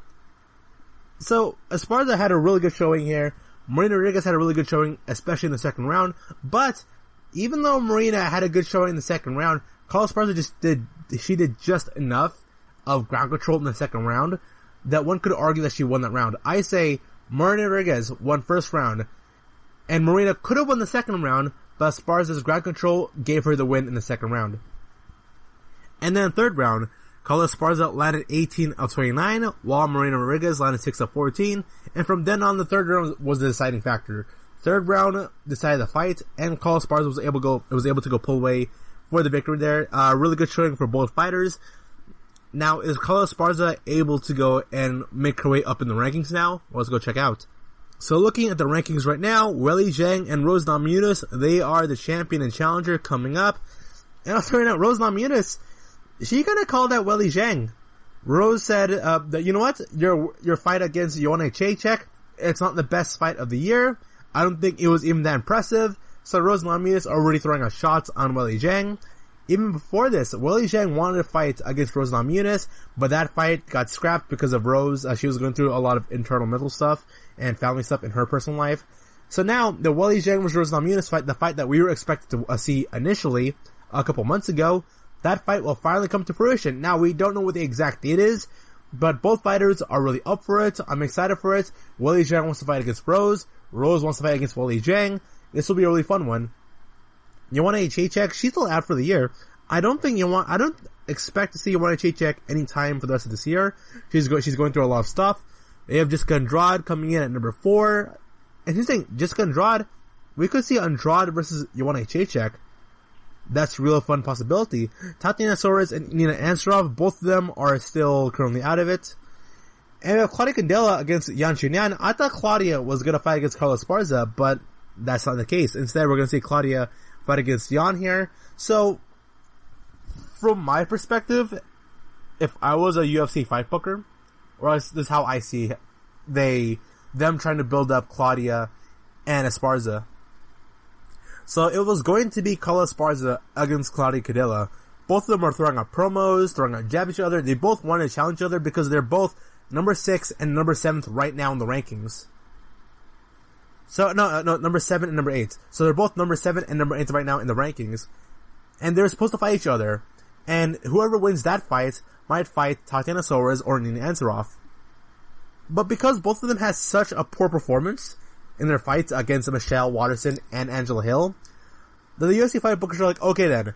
So, Esparza had a really good showing here. Marina Rodriguez had a really good showing, especially in the second round, but even though Marina had a good showing in the second round, Carla Esparza did just enough of ground control in the second round that one could argue that she won that round. I say Marina Rodriguez won first round, and Marina could have won the second round, but Esparza's ground control gave her the win in the second round. And then third round, Carla Esparza landed 18 of 29, while Marina Rodriguez landed 6 of 14, and from then on, the third round was the deciding factor. Third round decided the fight, and Carla Esparza was able to go pull away for the victory there. Really good showing for both fighters. Now, is Carla Esparza able to go and make her way up in the rankings now? Well, let's go check out. So looking at the rankings right now, Weili Zhang and Rose Namajunas, they are the champion and challenger coming up. And also right now, Rose Namajunas, she kind of called out Weili Zhang. Rose said that, you know what, your fight against Joanna Jędrzejczyk, it's not the best fight of the year. I don't think it was even that impressive. So Rose Namajunas already throwing out shots on Weili Zhang. Even before this, Weili Zhang wanted to fight against Rose Namajunas, but that fight got scrapped because of Rose. She was going through a lot of internal mental stuff and family stuff in her personal life. So now, the Weili Zhang vs. Rose Namajunas fight, the fight that we were expected to see initially a couple months ago, that fight will finally come to fruition. Now, we don't know what the exact date is, but both fighters are really up for it. I'm excited for it. Weili Zhang wants to fight against Rose. Rose wants to fight against Weili Zhang. This will be a really fun one. Joanna Jędrzejczyk, she's still out for the year. I don't expect to see Joanna Jędrzejczyk anytime for the rest of this year. She's going through a lot of stuff. They have Jessica Andrade coming in at number 4. And here's the thing, Jessica Andrade, we could see Andrade versus Joanna Jędrzejczyk. That's a real fun possibility. Tatiana Suarez and Nina Ansaroff, both of them are still currently out of it. And we have Claudia Candela against Yan Xiaonan. I thought Claudia was going to fight against Carla Esparza, but that's not the case. Instead, we're going to see Claudia fight against Yan here. So, from my perspective, if I was a UFC fight booker, or this is how I see them trying to build up Claudia and Esparza. So it was going to be Carla Esparza against Claudia Cadella. Both of them are throwing out promos, throwing out jabs at each other. They both want to challenge each other because they're both number 6 and number 7th right now in the rankings. So, no, number 7 and number 8. So they're both number 7 and number 8 right now in the rankings. And they're supposed to fight each other. And whoever wins that fight might fight Tatiana Suarez or Nina Ansaroff. But because both of them had such a poor performance in their fights against Michelle Waterson and Angela Hill, the UFC fight bookers are like, okay then,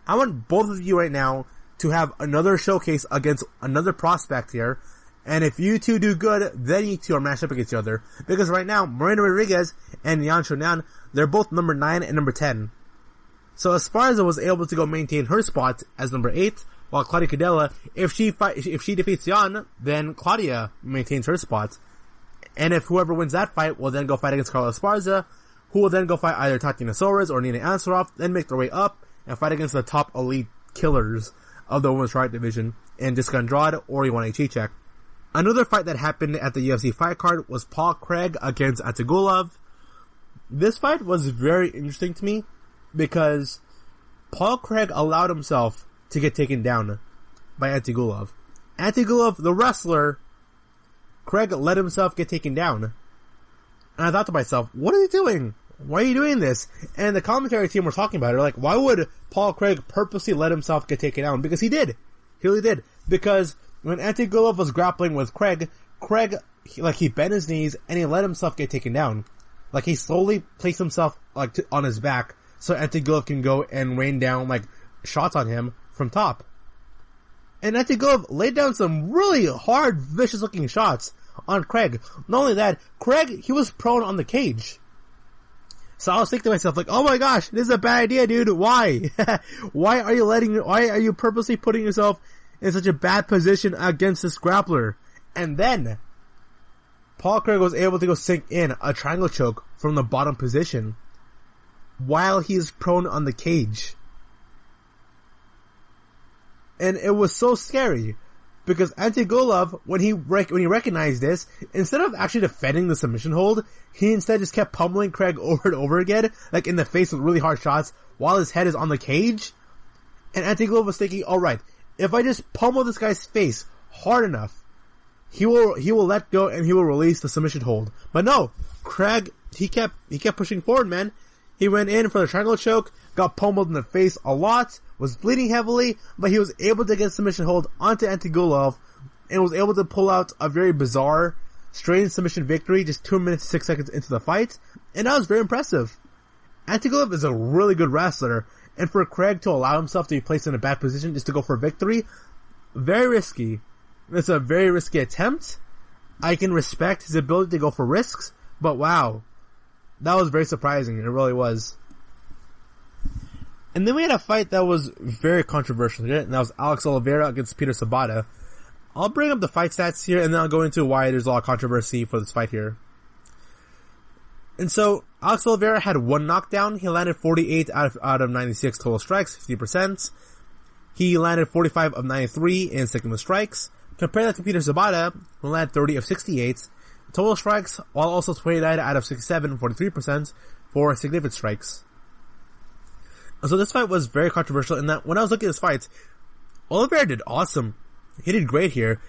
I want both of you right now to have another showcase against another prospect here, and if you two do good, then you two are matched up against each other. Because right now, Marina Rodriguez and Yan Shonan, they're both number 9 and number 10. So Esparza was able to go maintain her spot as number 8, while Claudia Cadella, if she defeats Yan, then Claudia maintains her spot. And if whoever wins that fight will then go fight against Carla Esparza, who will then go fight either Tatiana Suarez or Nina Ansaroff, then make their way up and fight against the top elite killers of the women's right division in Jessica Andrade or Ioana Jędrzejczyk. Another fight that happened at the UFC fight card was Paul Craig against Antigulov. This fight was very interesting to me because Paul Craig allowed himself to get taken down by Antigulov. Antigulov, the wrestler, Craig let himself get taken down. And I thought to myself, what are you doing? Why are you doing this? And the commentary team were talking about it. Like, why would Paul Craig purposely let himself get taken down? Because he did. He really did. Because when Antigulov was grappling with Craig, he bent his knees and he let himself get taken down. Like, he slowly placed himself, on his back so Antigulov can go and rain down, shots on him from top. And Antigulov laid down some really hard, vicious-looking shots on Craig. Not only that, Craig, he was prone on the cage. So I was thinking to myself, oh my gosh, this is a bad idea, dude. Why? Why are you purposely putting yourself in such a bad position against this grappler? And then, Paul Craig was able to go sink in a triangle choke from the bottom position while he's prone on the cage. And it was so scary because Antigulov, when he recognized this, instead of actually defending the submission hold, he instead just kept pummeling Craig over and over again, in the face with really hard shots while his head is on the cage. And Antigulov was thinking, alright, if I just pummel this guy's face hard enough, he will let go and he will release the submission hold. But no, Craig, he kept pushing forward, man. He went in for the triangle choke, got pummeled in the face a lot, was bleeding heavily, but he was able to get submission hold onto Antigulov and was able to pull out a very bizarre, strange submission victory just 2 minutes 6 seconds into the fight, and that was very impressive. Antigulov is a really good wrestler, and for Craig to allow himself to be placed in a bad position just to go for a victory, very risky. It's a very risky attempt. I can respect his ability to go for risks, but wow. That was very surprising, it really was. And then we had a fight that was very controversial here, and that was Alex Oliveira against Peter Sabata. I'll bring up the fight stats here, and then I'll go into why there's a lot of controversy for this fight here. And so, Alex Oliveira had 1 knockdown. He landed 48 out of 96 total strikes, 50%. He landed 45 of 93 in significant strikes. Compare that to Peter Sabata, who landed 30 of 68 total strikes, while also 29 out of 67, 43% for significant strikes. And so this fight was very controversial in that when I was looking at this fight, Oliveira did awesome. He did great here.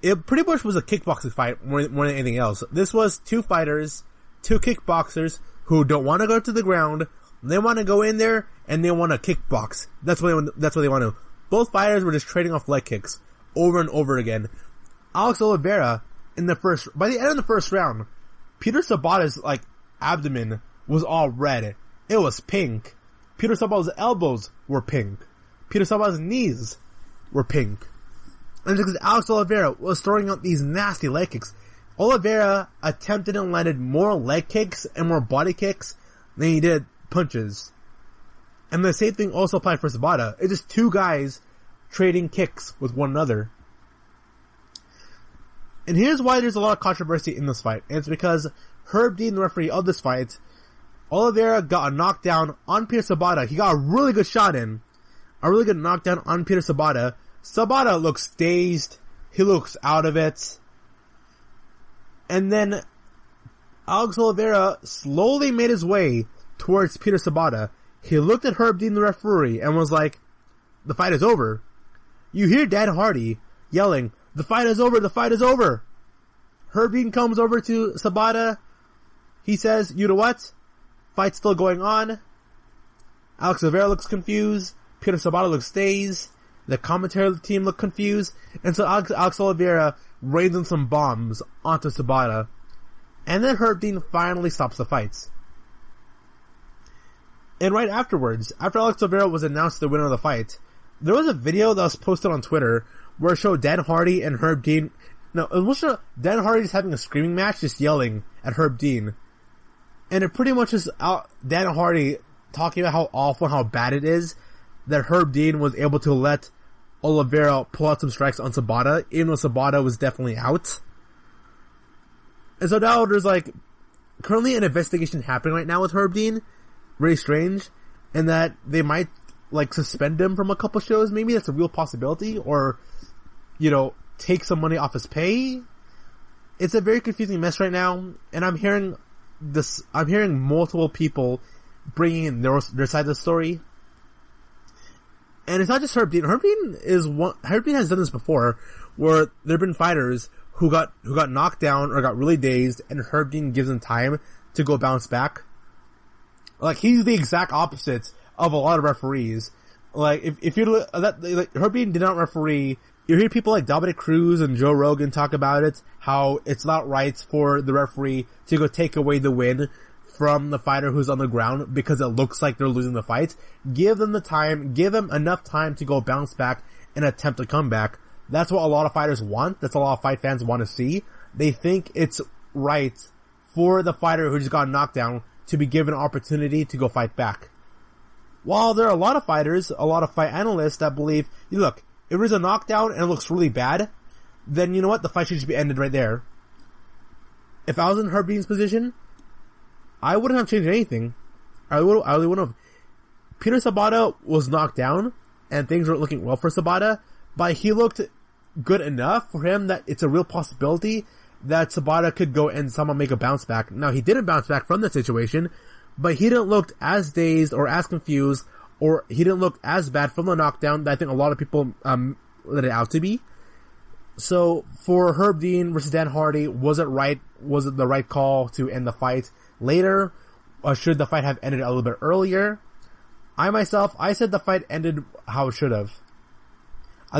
It pretty much was a kickboxing fight more than anything else. This was 2 fighters, 2 kickboxers who don't want to go to the ground. They want to go in there and they want to kickbox. That's what they want to. Both fighters were just trading off leg kicks over and over again. Alex Oliveira, by the end of the first round, Peter Sabata's abdomen was all red. It was pink. Peter Sabata's elbows were pink. Peter Sabata's knees were pink. And because Alex Oliveira was throwing out these nasty leg kicks, Oliveira attempted and landed more leg kicks and more body kicks than he did punches. And the same thing also applied for Sabata. It's just 2 guys trading kicks with one another. And here's why there's a lot of controversy in this fight. And it's because Herb Dean, the referee of this fight, Oliveira got a knockdown on Peter Sabata. He got a really good shot in. A really good knockdown on Peter Sabata. Sabata looks dazed. He looks out of it. And then Alex Oliveira slowly made his way towards Peter Sabata. He looked at Herb Dean, the referee, and was like, the fight is over. You hear Dan Hardy yelling, the fight is over, the fight is over. Herb Dean comes over to Sabata. He says, you know what? Fight's still going on. Alex Oliveira looks confused. Peter Sabata looks dazed. The commentary team look confused. And so Alex Oliveira rains in some bombs onto Sabata. And then Herb Dean finally stops the fights. And right afterwards, after Alex Oliveira was announced the winner of the fight, there was a video that was posted on Twitter where it showed Dan Hardy and Herb Dean. No, it was Dan Hardy just having a screaming match, just yelling at Herb Dean. And it pretty much is Dan Hardy talking about how awful and how bad it is that Herb Dean was able to let Oliveira pull out some strikes on Sabata, even though Sabata was definitely out. And so now there's currently an investigation happening right now with Herb Dean. Very strange. And that they might, suspend him from a couple shows. Maybe that's a real possibility. Or, take some money off his pay. It's a very confusing mess right now. And I'm hearing multiple people bringing in their side of the story. And it's not just Herb Dean. Herb Dean has done this before, where there have been fighters who got knocked down or got really dazed, and Herb Dean gives them time to go bounce back. He's the exact opposite of a lot of referees. If you look Herb Dean did not referee. You hear people like Dominic Cruz and Joe Rogan talk about it, how it's not right for the referee to go take away the win from the fighter who's on the ground because it looks like they're losing the fight. Give them the time, give them enough time to go bounce back and attempt a comeback. That's what a lot of fighters want. That's what a lot of fight fans want to see. They think it's right for the fighter who just got knocked down to be given an opportunity to go fight back. While there are a lot of fighters, a lot of fight analysts that believe, look, if there's a knockdown and it looks really bad, then you know what? The fight should just be ended right there. If I was in Herb Dean's position, I wouldn't have changed anything. I really wouldn't have. Peter Sabata was knocked down, and things weren't looking well for Sabata, but he looked good enough for him that it's a real possibility that Sabata could go and somehow make a bounce back. Now, he didn't bounce back from that situation, but he didn't look as dazed or as confused, or he didn't look as bad from the knockdown that I think a lot of people let it out to be. So, for Herb Dean versus Dan Hardy, was it the right call to end the fight later? Or should the fight have ended a little bit earlier? I said the fight ended how it should have. I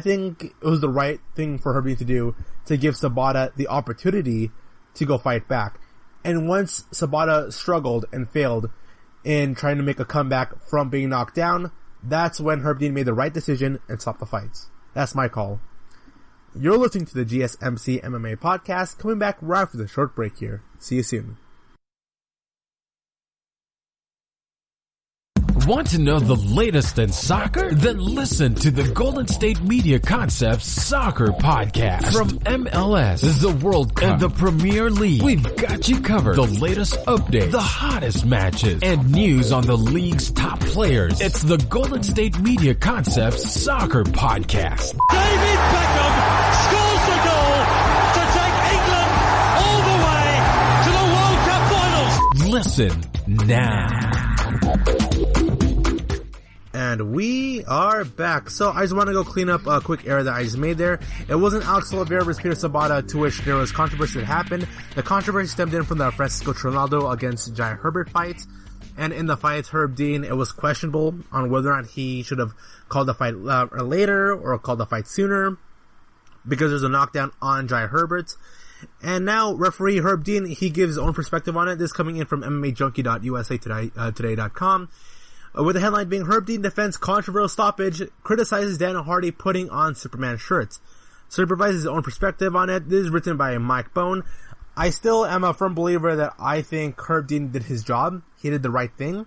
think it was the right thing for Herb Dean to do to give Sabata the opportunity to go fight back. And once Sabata struggled and failed in trying to make a comeback from being knocked down, that's when Herb Dean made the right decision and stopped the fights. That's my call. You're listening to the GSMC MMA podcast, coming back right after the short break here. See you soon. Want to know the latest in soccer? Then listen to the Golden State Media Concepts Soccer Podcast. From MLS, the World Cup, and the Premier League, we've got you covered. The latest updates, the hottest matches, and news on the league's top players. It's the Golden State Media Concepts Soccer Podcast. David Beckham scores the goal to take England all the way to the World Cup finals. Listen now. And we are back. So I just want to go clean up a quick error that I just made there. It wasn't Alex Oliveira versus Peter Sabata, to which there was controversy that happened. The controversy stemmed in from the Francisco Trinaldo against Jai Herbert fight. And in the fight, Herb Dean, it was questionable on whether or not he should have called the fight later or called the fight sooner, because there's a knockdown on Jai Herbert. And now referee Herb Dean, he gives his own perspective on it. This coming in from MMAJunkie.usatoday.com. With the headline being, Herb Dean defends controversial stoppage, criticizes Dan Hardy putting on Superman shirts. So he provides his own perspective on it. This is written by Mike Bone. I still am a firm believer that I think Herb Dean did his job. He did the right thing.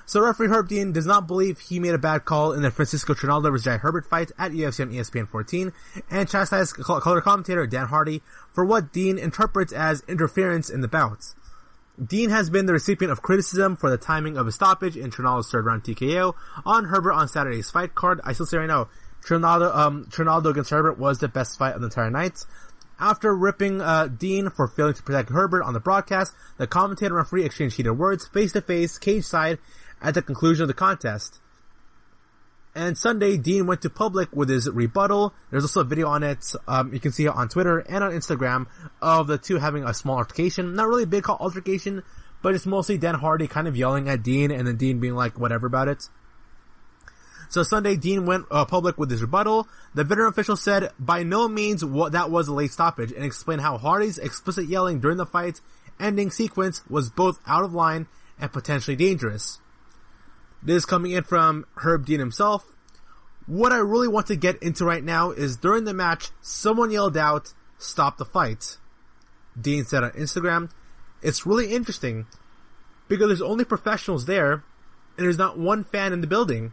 So referee Herb Dean does not believe he made a bad call in the Francisco Trinaldo vs. Jai Herbert fight at UFC on ESPN 14, and chastised color commentator Dan Hardy for what Dean interprets as interference in the bouts. Dean has been the recipient of criticism for the timing of his stoppage in Trinaldo's third round TKO on Herbert on Saturday's fight card. I still say right now, Trinaldo against Herbert was the best fight of the entire night. After ripping Dean for failing to protect Herbert on the broadcast, the commentator and referee exchanged heated words face-to-face, cage side, at the conclusion of the contest. And Sunday, Dean went to public with his rebuttal. There's also a video on it. You can see it on Twitter and on Instagram of the two having a small altercation. Not really a big altercation, but it's mostly Dan Hardy kind of yelling at Dean and then Dean being like, whatever about it. So Sunday, Dean went public with his rebuttal. The veteran official said, by no means that was a late stoppage, and explained how Hardy's explicit yelling during the fight's ending sequence was both out of line and potentially dangerous. This is coming in from Herb Dean himself. What I really want to get into right now is during the match, someone yelled out, stop the fight. Dean said on Instagram, it's really interesting because there's only professionals there and there's not one fan in the building.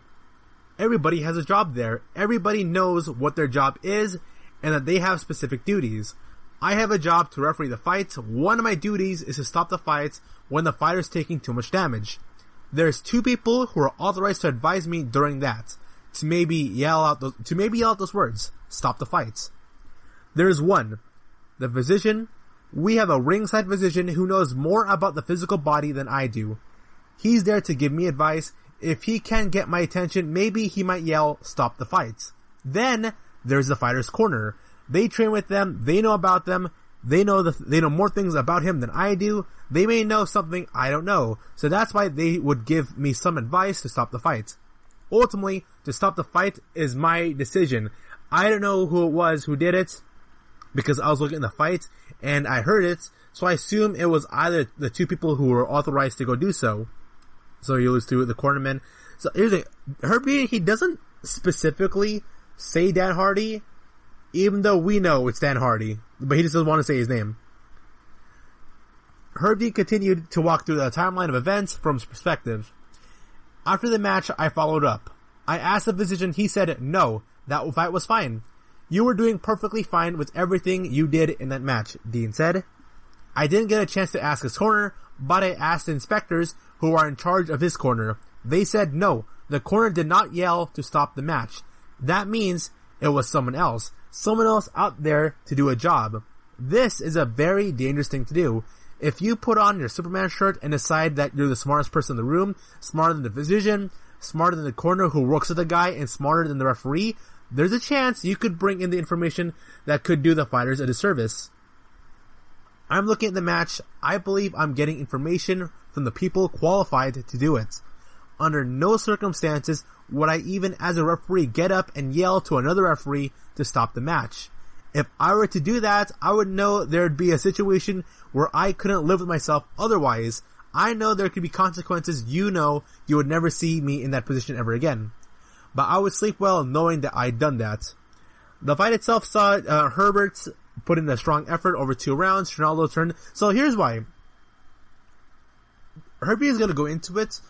Everybody has a job there. Everybody knows what their job is and that they have specific duties. I have a job to referee the fights. One of my duties is to stop the fights when the fighter's taking too much damage. There's two people who are authorized to advise me during that, to maybe yell out those words, stop the fights. There's one, the physician. We have a ringside physician who knows more about the physical body than I do. He's there to give me advice. If he can't get my attention, maybe he might yell, stop the fights. Then, there's the fighter's corner. They train with them, they know about them, they know more things about him than I do. They may know something I don't know. So that's why they would give me some advice to stop the fight. Ultimately, to stop the fight is my decision. I don't know who it was who did it, because I was looking at the fight, and I heard it, so I assume it was either the two people who were authorized to go do so. So he alludes to the cornerman. So here's the Herbie, he doesn't specifically say Dan Hardy, even though we know it's Dan Hardy, but he just doesn't want to say his name. Herbie continued to walk through the timeline of events from his perspective. After the match, I followed up. I asked the physician, he said, no, that fight was fine. You were doing perfectly fine with everything you did in that match, Dean said. I didn't get a chance to ask his corner, but I asked the inspectors who are in charge of his corner. They said no, the corner did not yell to stop the match. That means it was someone else out there to do a job. This is a very dangerous thing to do. If you put on your Superman shirt and decide that you're the smartest person in the room, smarter than the physician, smarter than the corner who works with the guy, and smarter than the referee, there's a chance you could bring in the information that could do the fighters a disservice. I'm looking at the match. I believe I'm getting information from the people qualified to do it. Under no circumstances would I even as a referee get up and yell to another referee to stop the match. If I were to do that, I would know there'd be a situation where I couldn't live with myself otherwise. I know there could be consequences. You know you would never see me in that position ever again. But I would sleep well knowing that I'd done that. The fight itself saw Herbert put in a strong effort over 2 rounds. Ronaldo turned. So here's why. Herbie is going to go into it,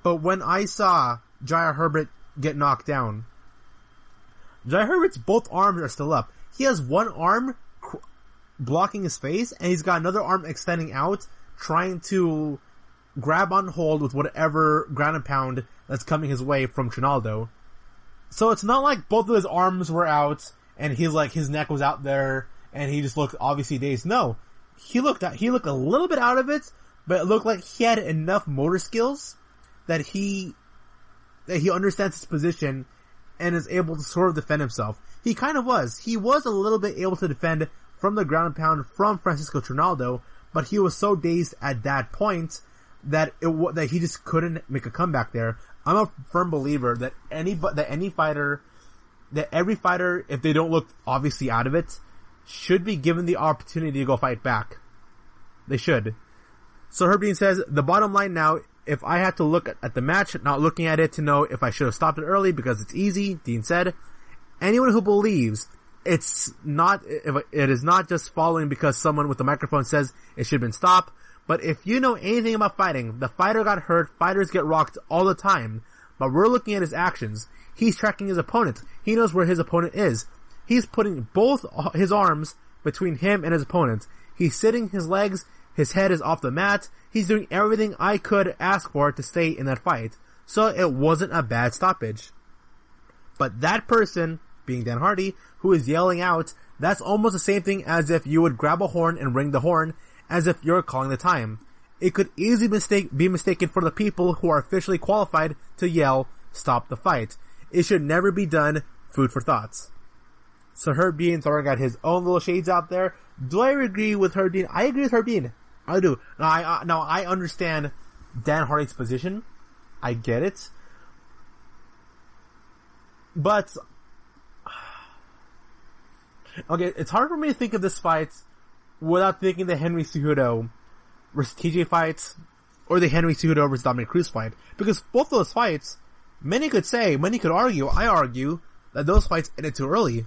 but when I saw Jai Herbert get knocked down, Jai Herbert's both arms are still up. He has one arm blocking his face, and he's got another arm extending out, trying to grab on hold with whatever ground and pound that's coming his way from Ronaldo. So it's not like both of his arms were out, and he's like, his neck was out there, and he just looked obviously dazed. No. He looked a little bit out of it, but it looked like he had enough motor skills that he understands his position and is able to sort of defend himself. He kind of was. He was a little bit able to defend from the ground and pound from Francisco Trinaldo, but he was so dazed at that point that he just couldn't make a comeback there. I'm a firm believer that every fighter, if they don't look obviously out of it, should be given the opportunity to go fight back. They should. So Herb Dean says, the bottom line now, if I had to look at the match, not looking at it to know if I should have stopped it early because it's easy, Dean said, anyone who believes it is not just following because someone with a microphone says it should have been stopped, but if you know anything about fighting, the fighter got hurt, fighters get rocked all the time, but we're looking at his actions. He's tracking his opponent. He knows where his opponent is. He's putting both his arms between him and his opponent. He's sitting his legs, his head is off the mat. He's doing everything I could ask for to stay in that fight. So it wasn't a bad stoppage. But that person, being Dan Hardy, who is yelling out That's almost the same thing as if you would grab a horn and ring the horn as if you're calling the time. It could easily be mistaken for the people who are officially qualified to yell, "Stop the fight." It should never be done. Food for thoughts. So Herb Dean sort of got his own little shades out there. Do I agree with Herb Dean? I agree with Herb Dean. I do. Now I understand Dan Hardy's position. I get it. But okay, it's hard for me to think of this fight without thinking the Henry Cejudo versus TJ fight or the Henry Cejudo versus Dominic Cruz fight. Because both those fights, many could argue, I argue, that those fights ended too early.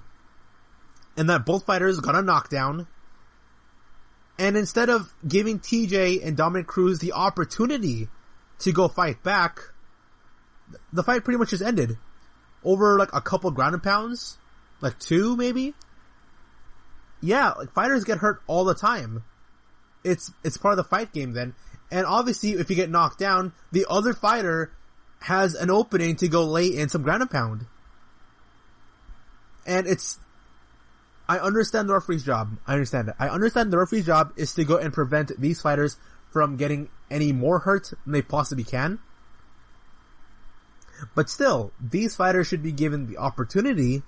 And that both fighters got a knockdown. And instead of giving TJ and Dominic Cruz the opportunity to go fight back, the fight pretty much just ended. Over like a couple ground and pounds. Like 2 maybe? Yeah, like fighters get hurt all the time. It's part of the fight game then. And obviously if you get knocked down, the other fighter has an opening to go lay in some ground and pound. And I understand the referee's job. I understand it. I understand the referee's job is to go and prevent these fighters from getting any more hurt than they possibly can. But still, these fighters should be given the opportunity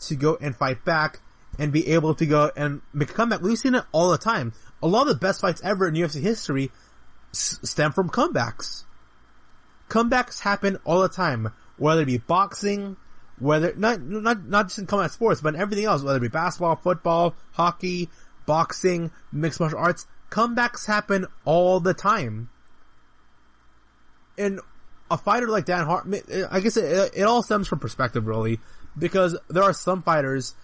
to go and fight back and be able to go and make a comeback. We've seen it all the time. A lot of the best fights ever in UFC history stem from comebacks. Comebacks happen all the time, whether it be boxing, whether not just in combat sports, but in everything else, whether it be basketball, football, hockey, boxing, mixed martial arts. Comebacks happen all the time. And a fighter like Dan Hardy, I guess it all stems from perspective, really, because there are some fighters,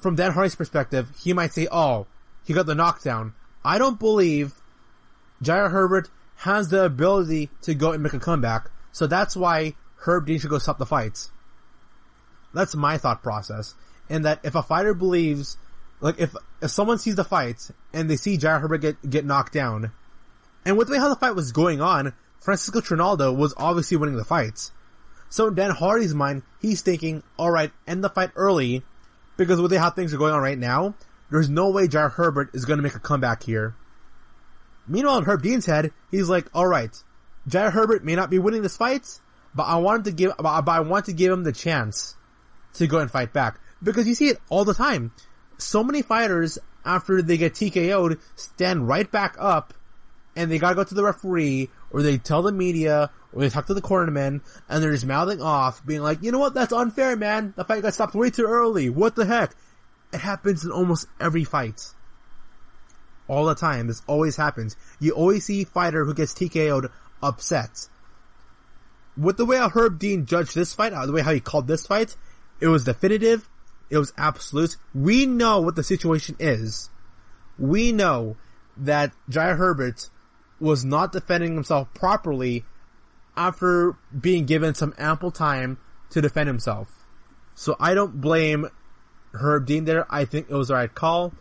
from Dan Hardy's perspective, he might say, "Oh, he got the knockdown." I don't believe Jair Herbert has the ability to go and make a comeback, so that's why Herb Dean should go stop the fights. That's my thought process. And that if a fighter believes, like if someone sees the fight and they see Jair Herbert get knocked down, and with the way how the fight was going on, Francisco Trinaldo was obviously winning the fights. So in Dan Hardy's mind, he's thinking, alright, end the fight early, because with the way how things are going on right now, there's no way Jair Herbert is going to make a comeback here. Meanwhile, in Herb Dean's head, he's like, alright, Jair Herbert may not be winning this fight, but I want to give him the chance to go and fight back. Because you see it all the time. So many fighters, after they get TKO'd, stand right back up, and they gotta go to the referee, or they tell the media, or they talk to the cornerman, and they're just mouthing off, being like, "You know what, that's unfair, man. The fight got stopped way too early. What the heck?" It happens in almost every fight. All the time. This always happens. You always see a fighter who gets TKO'd upset. With the way how Herb Dean judged this fight, the way how he called this fight, it was definitive, it was absolute. We know what the situation is. We know that Jair Herbert was not defending himself properly after being given some ample time to defend himself. So I don't blame Herb Dean there. I think it was the right call.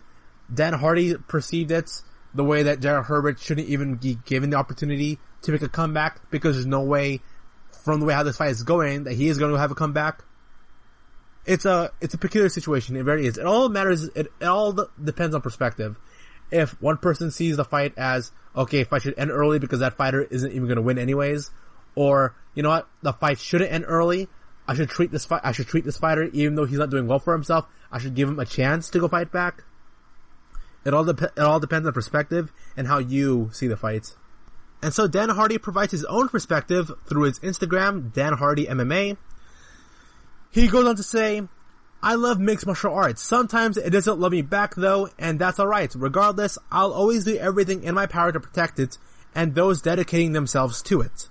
Dan Hardy perceived it the way that Jair Herbert shouldn't even be given the opportunity to make a comeback, because there's no way, from the way how this fight is going, that he is going to have a comeback. It's a peculiar situation. It very is. It all matters. It all depends on perspective. If one person sees the fight as, okay, fight should end early because that fighter isn't even going to win anyways, or, you know what, the fight shouldn't end early. I should treat this fighter, even though he's not doing well for himself, I should give him a chance to go fight back. It all depends on perspective and how you see the fight. And so Dan Hardy provides his own perspective through his Instagram, Dan Hardy MMA. He goes on to say, "I love mixed martial arts. Sometimes it doesn't love me back though, and that's alright. Regardless, I'll always do everything in my power to protect it, and those dedicating themselves to it.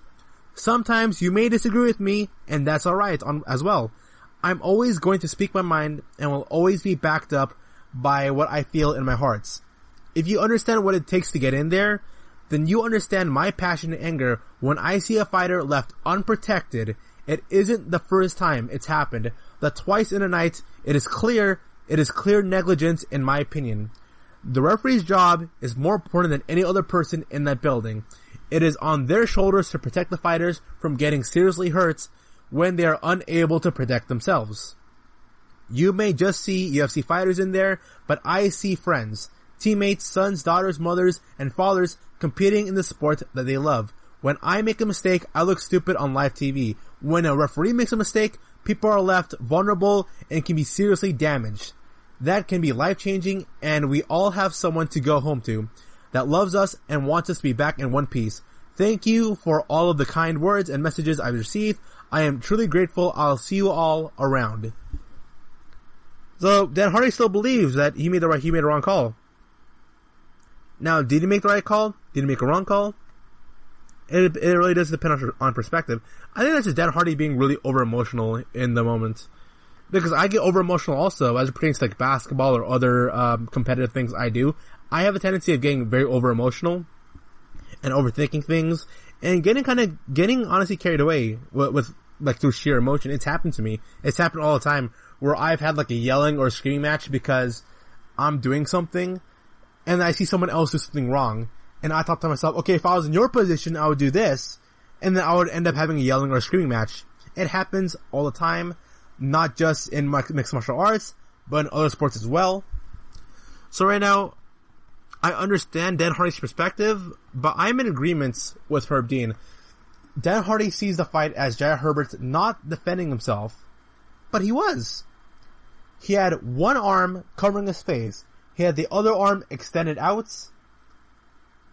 Sometimes you may disagree with me, and that's alright as well. I'm always going to speak my mind, and will always be backed up by what I feel in my hearts. If you understand what it takes to get in there, then you understand my passion and anger when I see a fighter left unprotected. It isn't the first time it's happened. That twice in a night, it is clear negligence in my opinion. The referee's job is more important than any other person in that building. It is on their shoulders to protect the fighters from getting seriously hurt when they are unable to protect themselves." You may just see UFC fighters in there, but I see friends, teammates, sons, daughters, mothers, and fathers competing in the sport that they love. When I make a mistake, I look stupid on live TV. When a referee makes a mistake, people are left vulnerable and can be seriously damaged. That can be life-changing, and we all have someone to go home to that loves us and wants us to be back in one piece. Thank you for all of the kind words and messages I've received. I am truly grateful. I'll see you all around. So, Dan Hardy still believes that he made a wrong call. Now, did he make the right call? Did he make a wrong call? It really does depend on perspective. I think that's just Dan Hardy being really over-emotional in the moment. Because I get over-emotional also as it pertains to like basketball or other competitive things I do. I have a tendency of getting very over-emotional and overthinking things and getting honestly carried away with like through sheer emotion. It's happened to me. It's happened all the time where I've had like a yelling or a screaming match because I'm doing something and I see someone else do something wrong. And I thought to myself, okay, if I was in your position, I would do this. And then I would end up having a yelling or a screaming match. It happens all the time, not just in mixed martial arts, but in other sports as well. So right now, I understand Dan Hardy's perspective, but I'm in agreement with Herb Dean. Dan Hardy sees the fight as Jair Herbert not defending himself, but he was. He had one arm covering his face. He had the other arm extended out.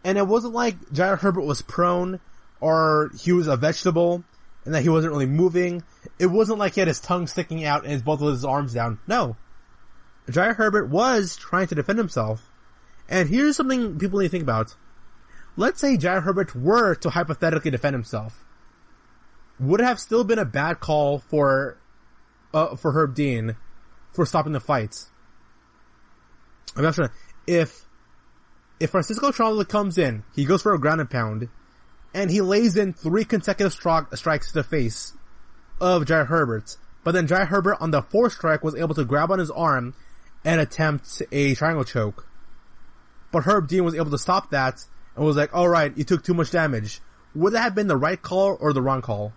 And it wasn't like Jair Herbert was prone or he was a vegetable and that he wasn't really moving. It wasn't like he had his tongue sticking out and both of his arms down. No. Jair Herbert was trying to defend himself. And here's something people need to think about. Let's say Jair Herbert were to hypothetically defend himself. Would it have still been a bad call for Herb Dean for stopping the fight? I'm not sure. If Francisco Trinaldo comes in, he goes for a ground and pound, and he lays in 3 consecutive strikes to the face of Jair Herbert, but then Jair Herbert on the 4th strike was able to grab on his arm and attempt a triangle choke. But Herb Dean was able to stop that and was like, alright, you took too much damage. Would that have been the right call or the wrong call?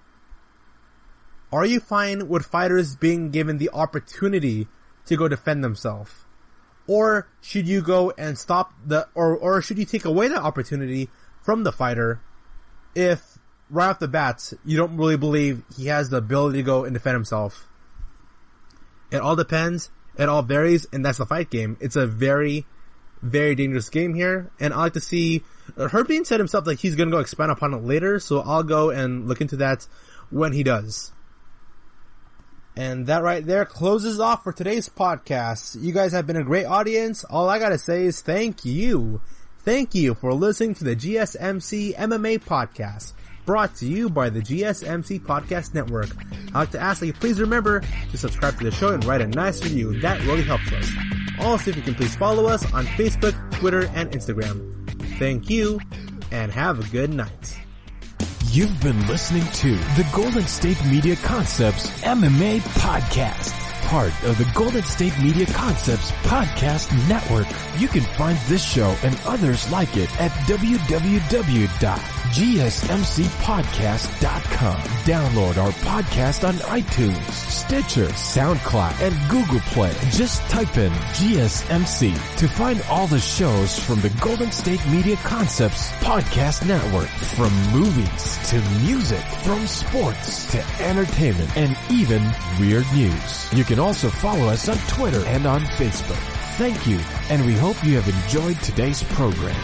Are you fine with fighters being given the opportunity to go defend themselves? Or should you go and stop or should you take away that opportunity from the fighter if right off the bat you don't really believe he has the ability to go and defend himself? It all depends. It all varies, and that's the fight game. It's a very, very dangerous game here, and I like to see, Herb Dean said himself that he's gonna go expand upon it later, so I'll go and look into that when he does. And that right there closes off for today's podcast. You guys have been a great audience. All I gotta say is thank you. Thank you for listening to the GSMC MMA podcast, brought to you by the GSMC Podcast Network. I'd like to ask that you please remember to subscribe to the show and write a nice review. That really helps us. Also, if you can please follow us on Facebook, Twitter, and Instagram. Thank you, and have a good night. You've been listening to the Golden State Media Concepts MMA Podcast, part of the Golden State Media Concepts Podcast Network. You can find this show and others like it at www.gsmcpodcast.com. Download our podcast on iTunes, Stitcher, SoundCloud, and Google Play. Just type in GSMC to find all the shows from the Golden State Media Concepts Podcast Network. From movies to music, from sports to entertainment, and even weird news. You can also follow us on Twitter and on Facebook. Thank you, and we hope you have enjoyed today's program.